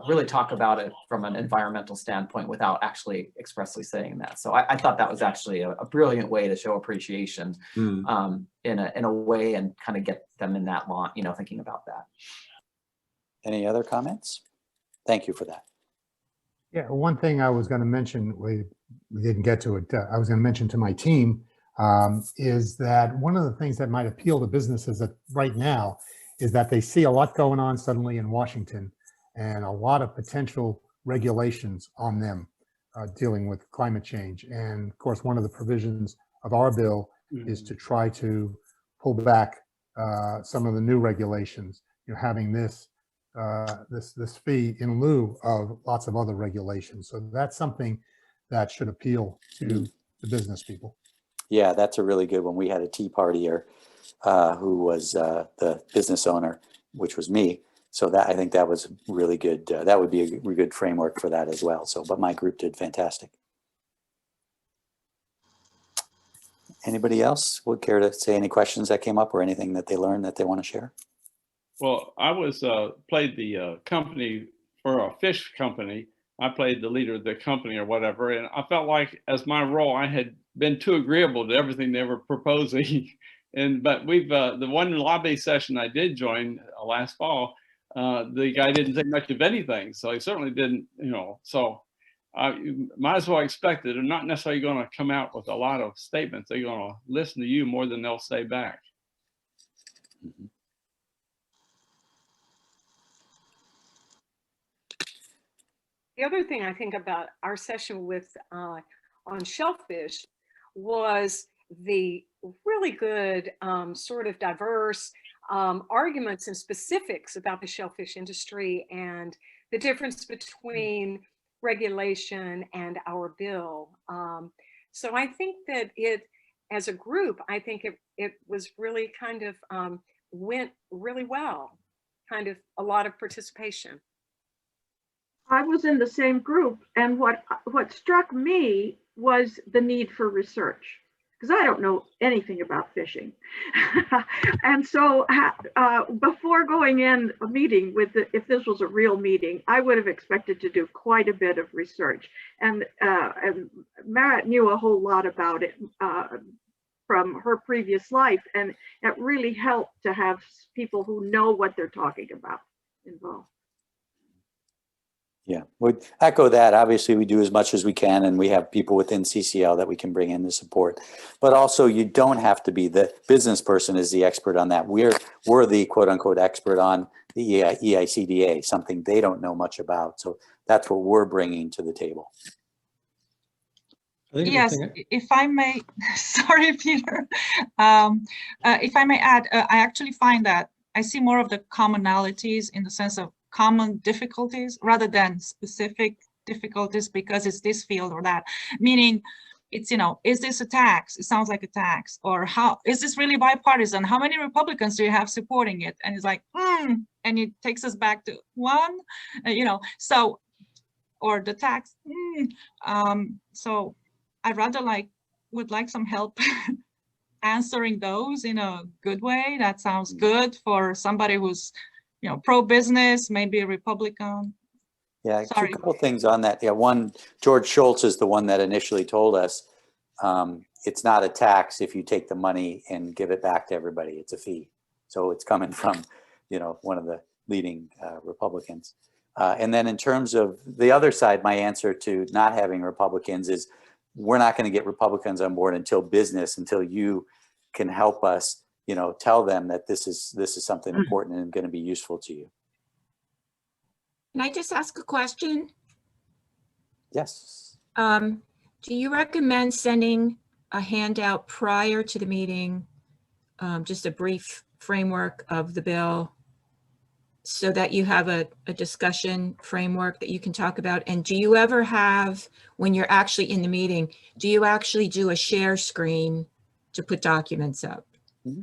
really talk about it from an environmental standpoint without actually expressly saying that. So I thought that was actually a brilliant way to show appreciation in a way and kind of get them in that line, you know, thinking about that. Any other comments? Thank you for that. Yeah, one thing I was going to mention, we didn't get to it. I was going to mention to my team is that one of the things that might appeal to businesses right now is that they see a lot going on suddenly in Washington, and a lot of potential regulations on them dealing with climate change. And of course, one of the provisions of our bill is to try to pull back some of the new regulations, you know, having this fee in lieu of lots of other regulations. So that's something that should appeal to the business people. Yeah, that's a really good one. We had a tea partier who was the business owner, which was me. So that, I think that was really good. That would be a good framework for that as well. So, but my group did fantastic. Anybody else would care to say any questions that came up or anything that they learned that they want to share? Well, I was played the company for a fish company. I played the leader of the company or whatever, and I felt like as my role, I had been too agreeable to everything they were proposing. But we've the one lobby session I did join last fall. The guy didn't say much of anything, so he certainly didn't, you know. So you might as well expect it. They're not necessarily going to come out with a lot of statements. They're going to listen to you more than they'll say back. Mhm. The other thing I think about our session with on shellfish was the really good sort of diverse arguments and specifics about the shellfish industry and the difference between regulation and our bill. So I think that it, as a group, I think it was really kind of went really well, kind of a lot of participation. I was in the same group, and what struck me was the need for research, because I don't know anything about fishing. And so before going in a meeting with if this was a real meeting, I would have expected to do quite a bit of research. And Marat knew a whole lot about it from her previous life, and it really helped to have people who know what they're talking about involved. Yeah, would echo that. Obviously, we do as much as we can, and we have people within CCL that we can bring in to support. But also, you don't have to be the business person is the expert on that. We're the quote unquote expert on the EICDA, something they don't know much about. So that's what we're bringing to the table. Yes, if I may, sorry, Peter. If I may add, I actually find that I see more of the commonalities in the sense of common difficulties rather than specific difficulties because it's this field or that. Meaning, it's, you know, is this a tax? It sounds like a tax. Or how is this really bipartisan? How many Republicans do you have supporting it? And it's like, and it takes us back to one, you know, so, or the tax. So I rather would like some help answering those in a good way. That sounds good for somebody who's, you know, pro-business, maybe a Republican. Yeah, Sorry. a couple things on that. Yeah, one, George Schultz is the one that initially told us it's not a tax if you take the money and give it back to everybody. It's a fee. So it's coming from, you know, one of the leading Republicans. And then in terms of the other side, my answer to not having Republicans is we're not going to get Republicans on board until you can help us, you know, tell them that this is something important and going to be useful to you. Can I just ask a question? Yes. Do you recommend sending a handout prior to the meeting, just a brief framework of the bill so that you have a discussion framework that you can talk about? And do you ever have, when you're actually in the meeting, do you actually do a share screen to put documents up? Mm-hmm.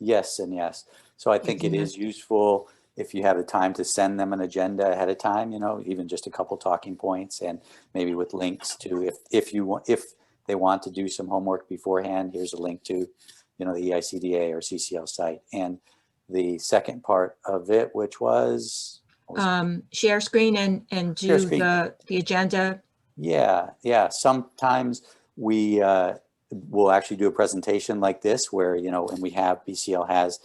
Yes and yes. So I think it is useful if you have the time to send them an agenda ahead of time, you know, even just a couple talking points and maybe with links to if they want to do some homework beforehand, here's a link to, you know, the EICDA or CCL site. And the second part of it, which was share screen and do the agenda. Yeah. Sometimes we will actually do a presentation like this where, you know, and we have, BCL has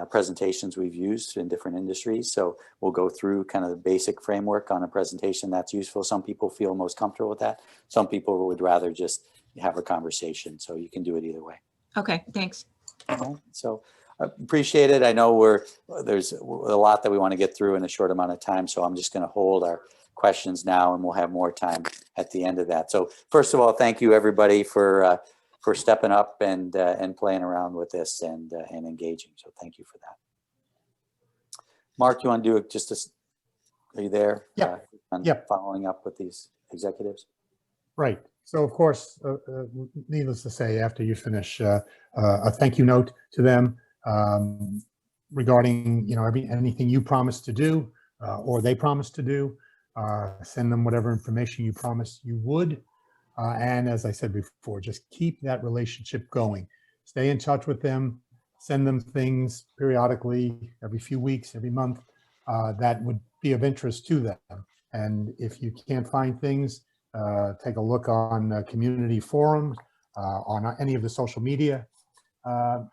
presentations we've used in different industries. So we'll go through kind of the basic framework on a presentation that's useful. Some people feel most comfortable with that. Some people would rather just have a conversation. So you can do it either way. Okay, thanks. Okay, so I appreciate it. I know there's a lot that we want to get through in a short amount of time. So I'm just going to hold our questions now and we'll have more time at the end of that. So first of all, thank you everybody for stepping up and playing around with this and engaging. So thank you for that. Mark, you want to do it are you there? Yeah. Following up with these executives? Right. So of course, needless to say, after you finish, a thank you note to them regarding, you know, anything you promised to do or they promised to do. Send them whatever information you promised you would. And as I said before, just keep that relationship going. Stay in touch with them. Send them things periodically, every few weeks, every month, that would be of interest to them. And if you can't find things, take a look on community forums, on any of the social media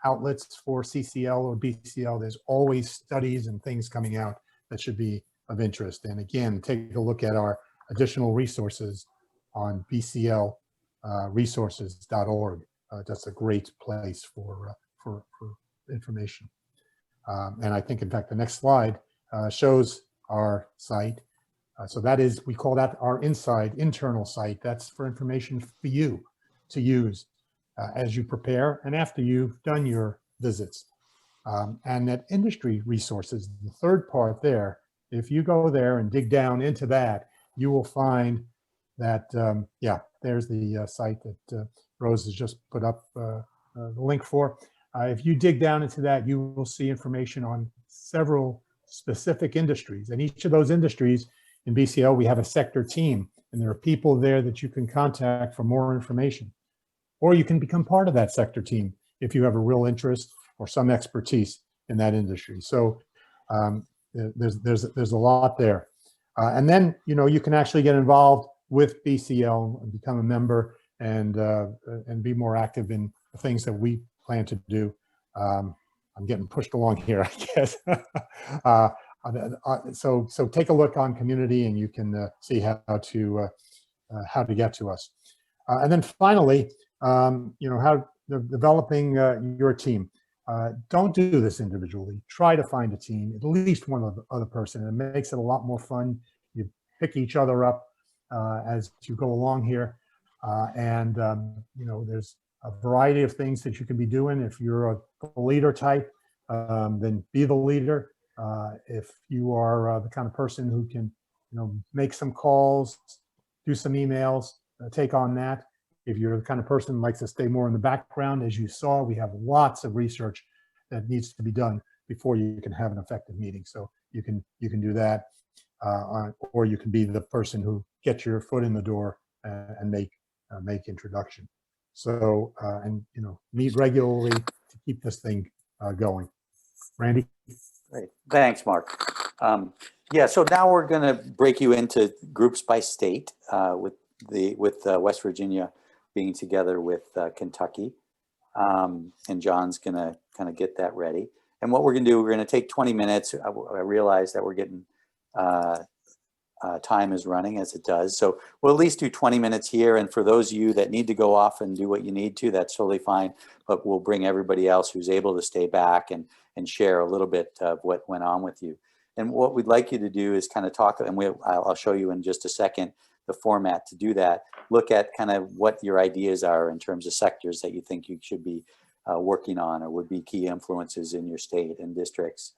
outlets for CCL or BCL. There's always studies and things coming out that should be of interest. And again, take a look at our additional resources on bclresources.org. That's a great place for information. And I think, in fact, the next slide shows our site. So that is, we call that our internal site. That's for information for you to use as you prepare and after you've done your visits. And that industry resources, the third part there, if you go there and dig down into that, you will find that, yeah, there's the site that Rose has just put up the link for. If you dig down into that, you will see information on several specific industries. And each of those industries in BCL, we have a sector team, and there are people there that you can contact for more information. Or you can become part of that sector team if you have a real interest or some expertise in that industry. So there's a lot there. And then, you know, you can actually get involved with BCL and become a member and be more active in the things that we plan to do. I'm getting pushed along here, I guess. So take a look on community, and you can see how to get to us. And then finally, you know, how developing your team. Don't do this individually. Try to find a team, at least one other person. It makes it a lot more fun. You pick each other up as you go along here. You know, there's a variety of things that you can be doing. If you're a leader type, then be the leader. If you are the kind of person who can, you know, make some calls, do some emails, take on that. If you're the kind of person who likes to stay more in the background, as you saw, we have lots of research that needs to be done before you can have an effective meeting. So you can do that, or you can be the person who gets your foot in the door and make introduction. So and you know, meet regularly to keep this thing going. Randy. Great, thanks, Mark. Yeah, so now we're going to break you into groups by state, with West Virginia being together with Kentucky, and John's going to kind of get that ready. And what we're going to do, we're going to take 20 minutes. I realize that we're getting time is running as it does, so we'll at least do 20 minutes here. And for those of you that need to go off and do what you need to, that's totally fine. But we'll bring everybody else who's able to stay back and share a little bit of what went on with you. And what we'd like you to do is kind of talk, and I'll show you in just a second the format to do that. Look at kind of what your ideas are in terms of sectors that you think you should be working on or would be key influences in your state and districts.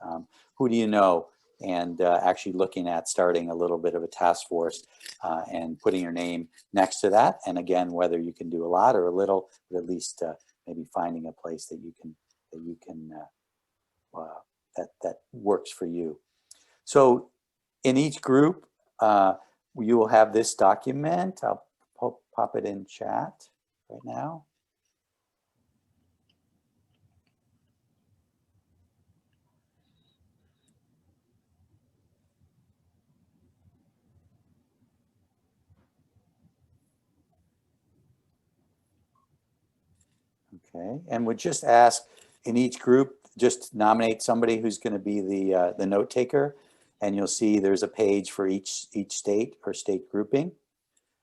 Who do you know? And actually looking at starting a little bit of a task force and putting your name next to that. And again, whether you can do a lot or a little, but at least maybe finding a place that you can that works for you. So in each group, you will have this document. I'll pop it in chat right now. Okay, and we just ask in each group, just nominate somebody who's going to be the note taker, and you'll see there's a page for each state or state grouping,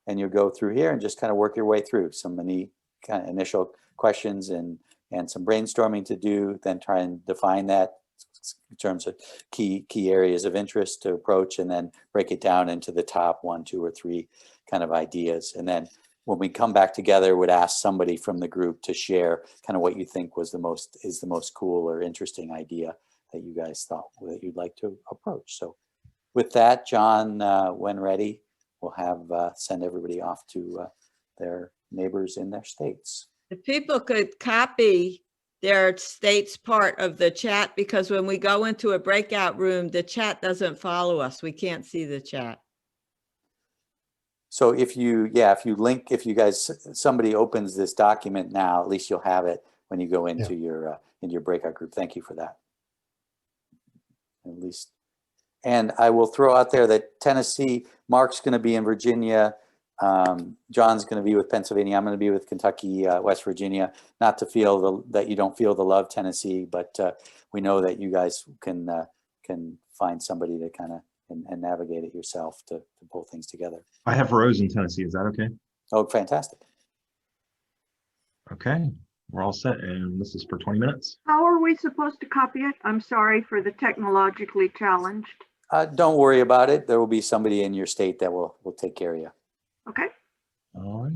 and you'll go through here and just kind of work your way through some kind of initial questions and some brainstorming to do, then try and define that in terms of key areas of interest to approach, and then break it down into the top 1, 2, or 3 kind of ideas. And then when we come back together, would ask somebody from the group to share kind of what you think was the most cool or interesting idea that you guys thought that you'd like to approach. So with that, John, when ready, we'll have send everybody off to their neighbors in their states. If people could copy their state's part of the chat, because when we go into a breakout room, the chat doesn't follow us. We can't see the chat. So if you guys, somebody opens this document now, at least you'll have it when you go into your breakout group. Thank you for that. At least, and I will throw out there that Tennessee, Mark's going to be in Virginia, John's going to be with Pennsylvania, I'm going to be with Kentucky, West Virginia. Not to feel that you don't feel the love, Tennessee, but we know that you guys can find somebody to kind of and navigate it yourself to pull things together. I have Rose in Tennessee. Is that okay? Oh, fantastic. Okay. We're all set, and this is for 20 minutes. How are we supposed to copy it? I'm sorry for the technologically challenged. Don't worry about it. There will be somebody in your state that will take care of you. Okay. All right.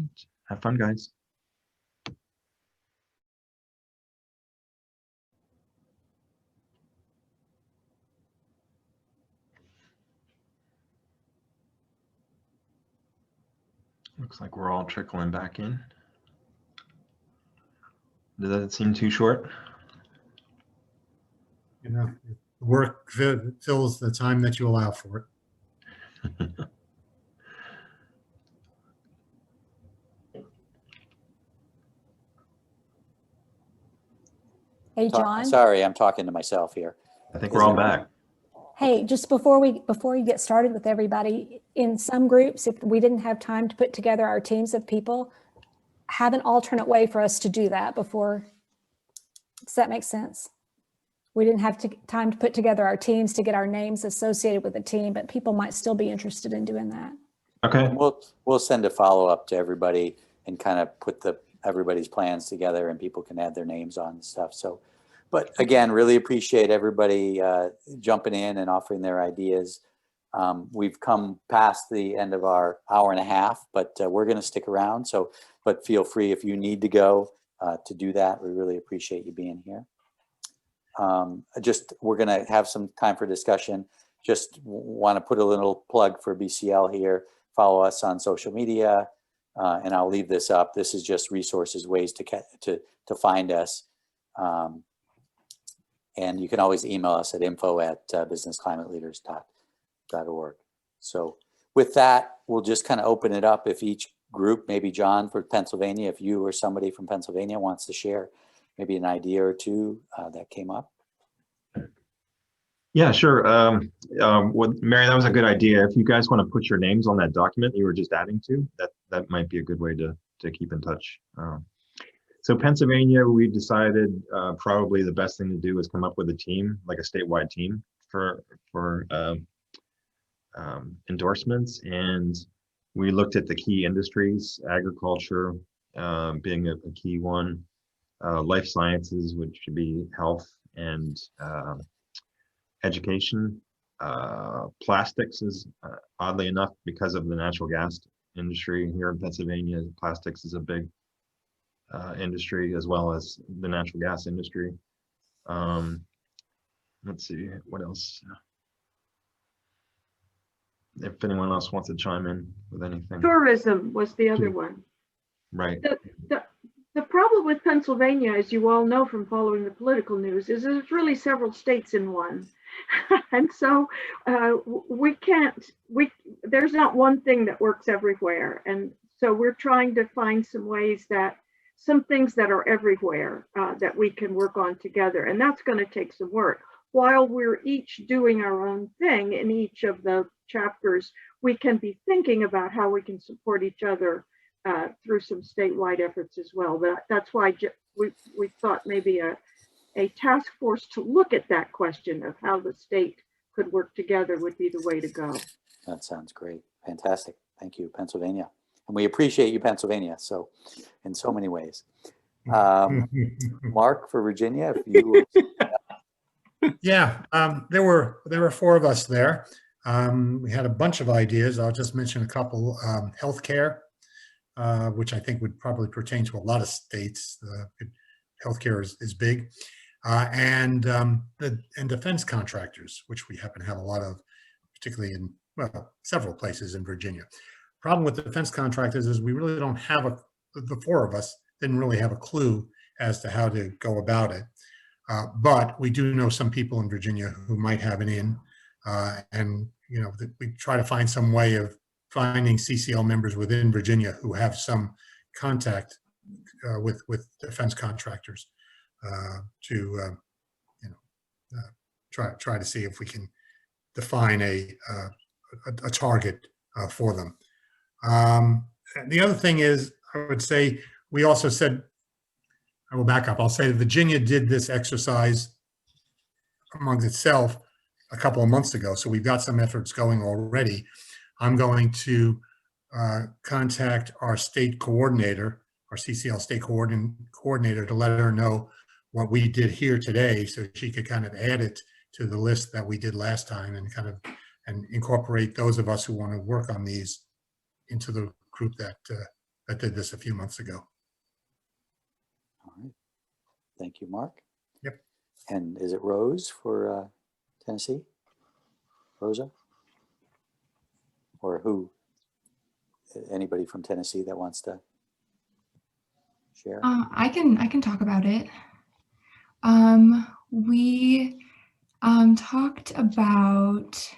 Have fun, guys. Looks like we're all trickling back in. Does that seem too short? You know, work fills the time that you allow for it. Hey, John. Sorry, I'm talking to myself here. I think we're all back. Hey, just before you get started with everybody, in some groups, if we didn't have time to put together our teams of people, have an alternate way for us to do that before. Does that make sense? We didn't have time to put together our teams to get our names associated with the team, but people might still be interested in doing that. Okay. We'll send a follow-up to everybody and kind of put everybody's plans together, and people can add their names on and stuff. So, but again, really appreciate everybody jumping in and offering their ideas. We've come past the end of our hour and a half, but we're going to stick around. So, but feel free if you need to go to do that. We really appreciate you being here. We're going to have some time for discussion. Just want to put a little plug for BCL here. Follow us on social media, and I'll leave this up. This is just resources, ways to find us. And you can always email us at info@businessclimateleaders.org. So with that, we'll just kind of open it up. If each group, maybe John for Pennsylvania, if you or somebody from Pennsylvania wants to share maybe an idea or two that came up. Yeah, sure. Mary, that was a good idea. If you guys want to put your names on that document you were just adding to, that might be a good way to keep in touch. So Pennsylvania, we decided probably the best thing to do is come up with a team, like a statewide team for endorsements. And we looked at the key industries, agriculture being a key one, life sciences, which should be health and education. Plastics is oddly enough, because of the natural gas industry here in Pennsylvania, plastics is a big industry, as well as the natural gas industry. Let's see, what else? If anyone else wants to chime in with anything. Tourism was the other one. Right. The problem with Pennsylvania, as you all know from following the political news, is there's really several states in one. And so there's not one thing that works everywhere. And so we're trying to find some ways some things that are everywhere that we can work on together. And that's going to take some work. While we're each doing our own thing in each of the chapters, we can be thinking about how we can support each other through some statewide efforts as well. That's why we thought maybe a task force to look at that question of how the state could work together would be the way to go. That sounds great. Fantastic. Thank you, Pennsylvania. And we appreciate you, Pennsylvania, so in so many ways. Mark, for Virginia, if you Yeah, there were four of us there. We had a bunch of ideas. I'll just mention a couple. Healthcare, which I think would probably pertain to a lot of states. Healthcare is big, and defense contractors, which we happen to have a lot of, particularly in several places in Virginia. Problem with defense contractors is we really don't have the four of us didn't really have a clue as to how to go about it. But we do know some people in Virginia who might have an in, and we try to find some way of finding CCL members within Virginia who have some contact with defense contractors to try to see if we can define a target for them. The other thing is, I would say, we also said, I will back up. I'll say Virginia did this exercise amongst itself a couple of months ago. So we've got some efforts going already. I'm going to contact our state coordinator, our CCL state coordinator, to let her know what we did here today, so she could kind of add it to the list that we did last time and kind of and incorporate those of us who want to work on these into the group that that did this a few months ago. All right. Thank you, Mark. Yep. And is it Rose for Tennessee? Rosa? Or who? Anybody from Tennessee that wants to share? I can talk about it. We talked about,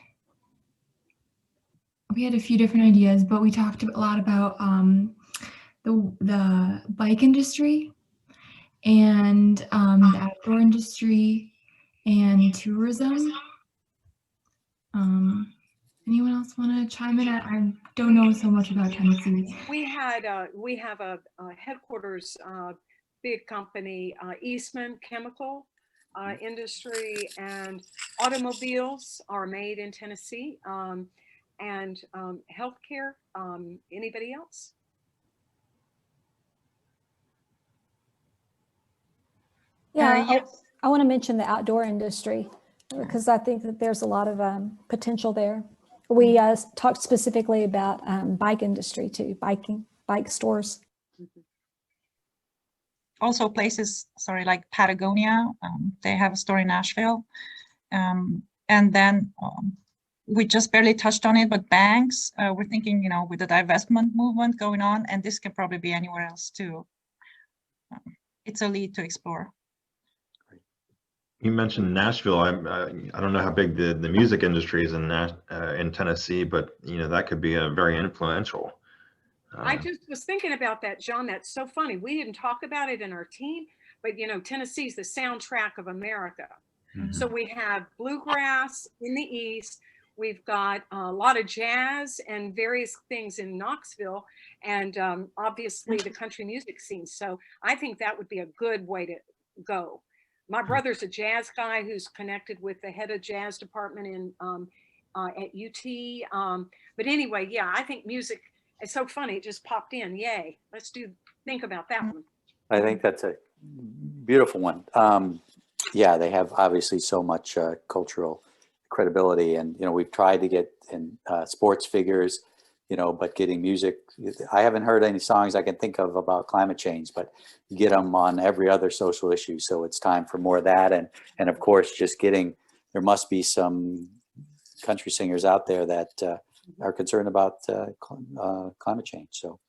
we had a few different ideas, but we talked a lot about the bike industry and the outdoor industry and tourism. Anyone else want to chime in? I don't know so much about Tennessee. We have a headquarters big company, Eastman Chemical industry, and automobiles are made in Tennessee, and healthcare. Anybody else? Yeah, Yes. I want to mention the outdoor industry because I think that there's a lot of potential there. We talked specifically about bike industry too, bike stores. Also places, sorry, like Patagonia, they have a store in Nashville. And then we just barely touched on it, but banks, we're thinking, you know, with the divestment movement going on, and this can probably be anywhere else too. It's a lead to explore. You mentioned Nashville. I don't know how big the music industry is in Tennessee, but you know that could be a very influential. I just was thinking about that, John. That's so funny. We didn't talk about it in our team, but you know, Tennessee's the soundtrack of America. Mm-hmm. So we have bluegrass in the east. We've got a lot of jazz and various things in Knoxville, and obviously the country music scene. So I think that would be a good way to go. My brother's a jazz guy who's connected with the head of jazz department in at UT. But anyway, yeah, I think music. It's so funny. It just popped in. Yay! Let's think about that one. I think that's a beautiful one. Yeah, they have obviously so much cultural credibility, and you know we've tried to get in sports figures, you know, but getting music. I haven't heard any songs I can think of about climate change, but you get them on every other social issue. So it's time for more of that, and of course, just getting. There must be some country singers out there that are concerned about climate change. So,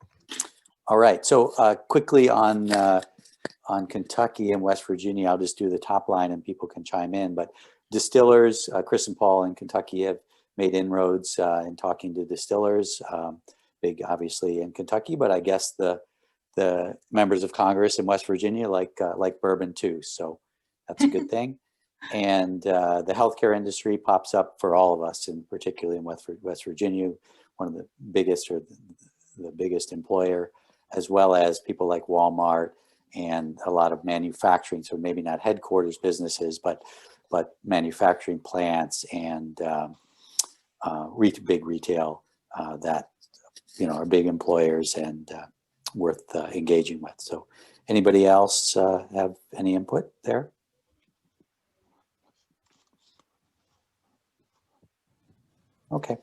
all right. So quickly on Kentucky and West Virginia, I'll just do the top line and people can chime in. But distillers, Chris and Paul in Kentucky have made inroads in talking to distillers, big obviously in Kentucky, but I guess the members of Congress in West Virginia like bourbon too. So that's a good thing. And the healthcare industry pops up for all of us, and particularly in West Virginia, one of the biggest or the biggest employer, as well as people like Walmart and a lot of manufacturing. So maybe not headquarters businesses, but manufacturing plants and big retail that you know are big employers and worth engaging with. So anybody else have any input there? Okay,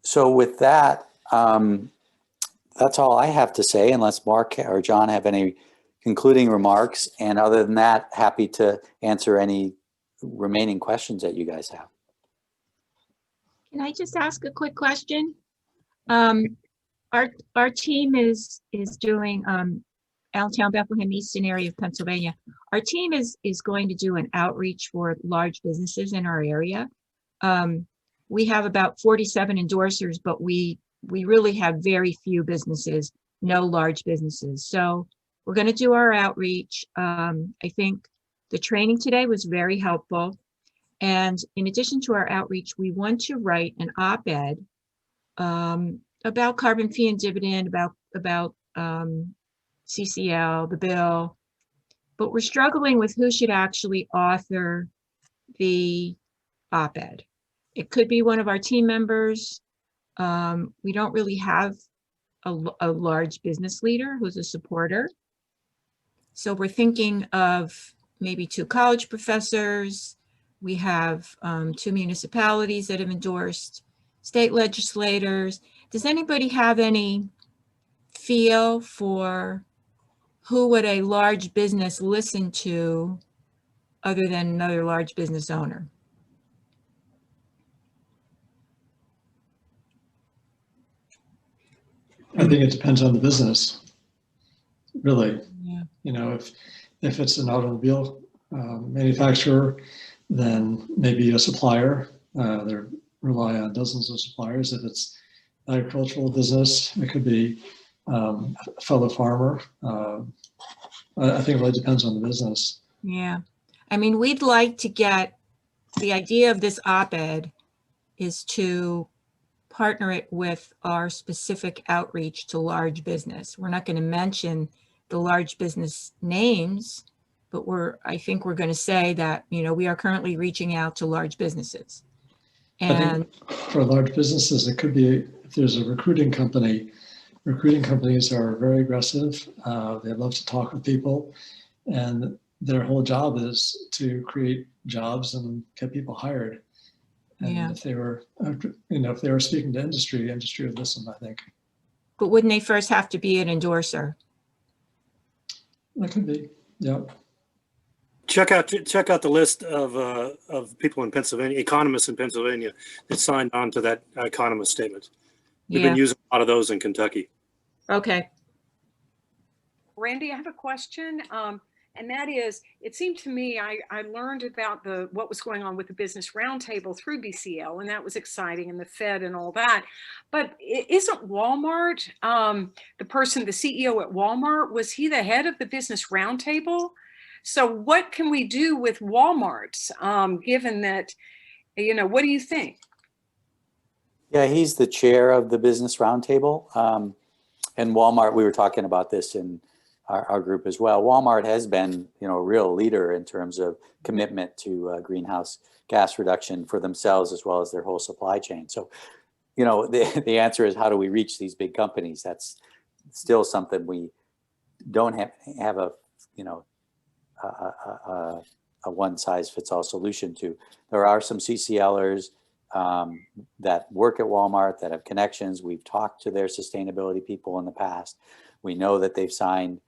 so with that, that's all I have to say, unless Mark or John have any concluding remarks. And other than that, happy to answer any remaining questions that you guys have. Can I just ask a quick question? Our team is doing Allentown, Bethlehem, Easton area of Pennsylvania. Our team is going to do an outreach for large businesses in our area. We have about 47 endorsers, but we really have very few businesses, no large businesses. So we're going to do our outreach. I think the training today was very helpful. And in addition to our outreach, we want to write an op-ed about carbon fee and dividend, about CCL, the bill, but we're struggling with who should actually author the op-ed. It could be one of our team members. We don't really have a large business leader who's a supporter. So we're thinking of maybe 2 college professors. We have 2 municipalities that have endorsed, state legislators. Does anybody have any feel for who would a large business listen to other than another large business owner? I think it depends on the business, really. Yeah. You know, if it's an automobile manufacturer, then maybe a supplier. They rely on dozens of suppliers. If it's agricultural business, it could be a fellow farmer. I think it really depends on the business. Yeah. I mean, we'd like to get, the idea of this op-ed is to partner it with our specific outreach to large business. We're not going to mention the large business names, but I think we're going to say that, you know, we are currently reaching out to large businesses. And for large businesses, it could be, if there's a recruiting company, recruiting companies are very aggressive. They love to talk with people, and their whole job is to create jobs and get people hired. And yeah. if they were, you know, if they were speaking to industry would listen, I think. But wouldn't they first have to be an endorser? That could be, yeah. Check out the list of people in Pennsylvania, economists in Pennsylvania that signed on to that economist statement. We've been using a lot of those in Kentucky. Okay. Randy, I have a question. And that is, it seemed to me, I learned about what was going on with the Business Roundtable through BCL, and that was exciting, and the Fed and all that. But isn't Walmart, the CEO at Walmart, was he the head of the Business Roundtable? So what can we do with Walmart, given that, you know, what do you think? Yeah, he's the chair of the Business Roundtable. And Walmart, we were talking about this in our group as well. Walmart has been, you know, a real leader in terms of commitment to greenhouse gas reduction for themselves as well as their whole supply chain. So, you know, the answer is, how do we reach these big companies? That's still something we don't have a, you know, a one-size-fits-all solution to. There are some CCLers that work at Walmart that have connections. We've talked to their sustainability people in the past. We know that they've signed,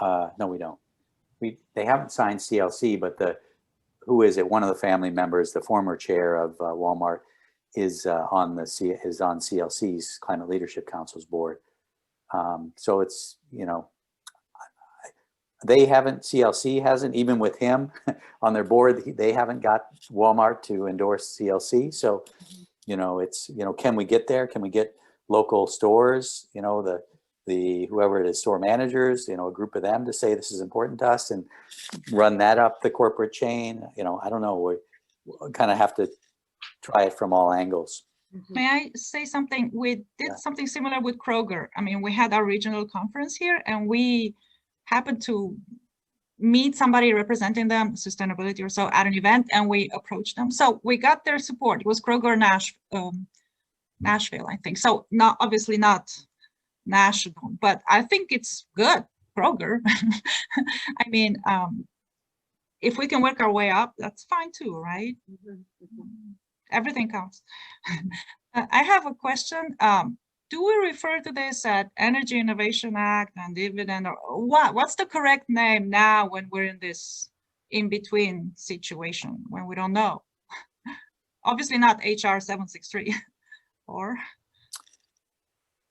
no, we don't. They haven't signed CLC, but who is it? One of the family members, the former chair of Walmart, is on CLC's Climate Leadership Council's board. So it's, you know, CLC hasn't, even with him on their board, they haven't got Walmart to endorse CLC. So, you know, it's, you know, can we get there? Can we get local stores, you know, the whoever it is, store managers, you know, a group of them to say this is important to us and run that up the corporate chain? You know, I don't know. We kind of have to try it from all angles. May I say something? We did something similar with Kroger. I mean, we had our regional conference here, and we happened to meet somebody representing them, sustainability or so, at an event, and we approached them. So we got their support. It was Kroger Nashville, I think. So obviously not national, but I think it's good, Kroger. I mean, if we can work our way up, that's fine too, right? Everything counts. I have a question. Do we refer to this as Energy Innovation Act and Dividend, or what's the correct name now when we're in this in-between situation when we don't know? Obviously not HR 763, or?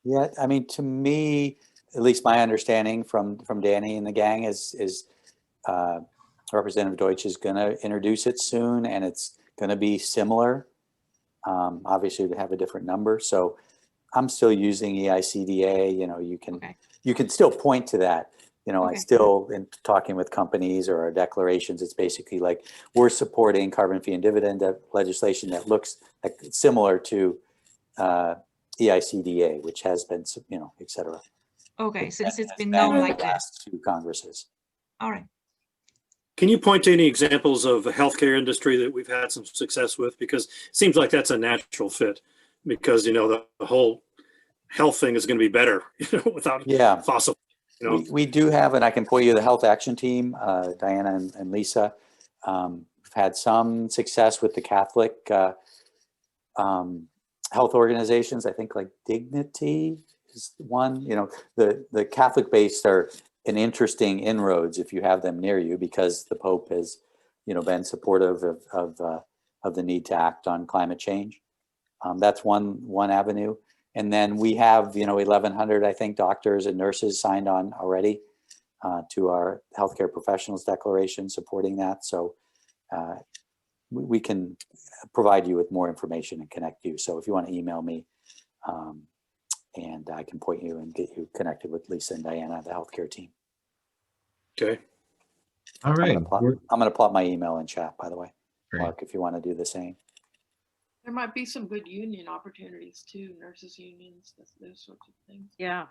Yeah, I mean, to me, at least my understanding from Danny and the gang is Representative Deutsch is going to introduce it soon, and it's going to be similar. Obviously, they have a different number, so I'm still using EICDA. You know, you can still point to that. You know, I still, in talking with companies or our declarations, it's basically like we're supporting carbon fee and dividend legislation that looks like similar to EICDA, which has been, you know, et cetera. Okay, since it's been known like that. Two Congresses. All right. Can you point to any examples of the healthcare industry that we've had some success with? Because it seems like that's a natural fit, because, you know, the whole health thing is going to be better, without fossil. We do have, and I can point you the health action team, Diana and Lisa. We've had some success with the Catholic health organizations. I think like Dignity is one. The Catholic based are an interesting inroads if you have them near you, because the Pope has, been supportive of the need to act on climate change. That's one avenue. And then we have, 1,100, I think, doctors and nurses signed on already to our healthcare professionals declaration supporting that. So we can provide you with more information and connect you. So if you want to email me, and I can point you and get you connected with Lisa and Diana, the healthcare team. Okay. All right. I'm going to plot my email in chat, by the way, Great. Mark, if you want to do the same. There might be some good union opportunities too, nurses unions, those sorts of things. Yeah.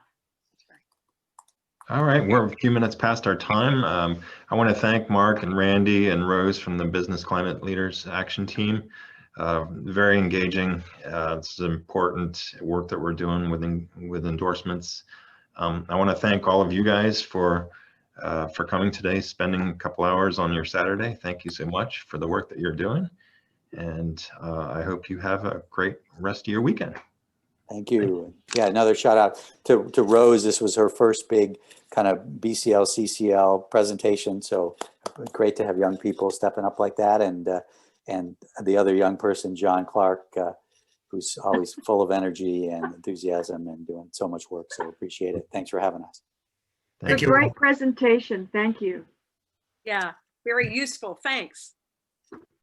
All right, we're a few minutes past our time. I want to thank Mark and Randy and Rose from the Business Climate Leaders Action Team. Very engaging. This is important work that we're doing with endorsements. I want to thank all of you guys for coming today, spending a couple hours on your Saturday. Thank you so much for the work that you're doing. And I hope you have a great rest of your weekend. Thank you. Yeah, another shout out to Rose. This was her first big kind of BCL, CCL presentation. So great to have young people stepping up like that. And the other young person, John Clark, who's always full of energy and enthusiasm and doing so much work. So appreciate it. Thanks for having us. Thank you. Great presentation. Thank you. Yeah, very useful. Thanks.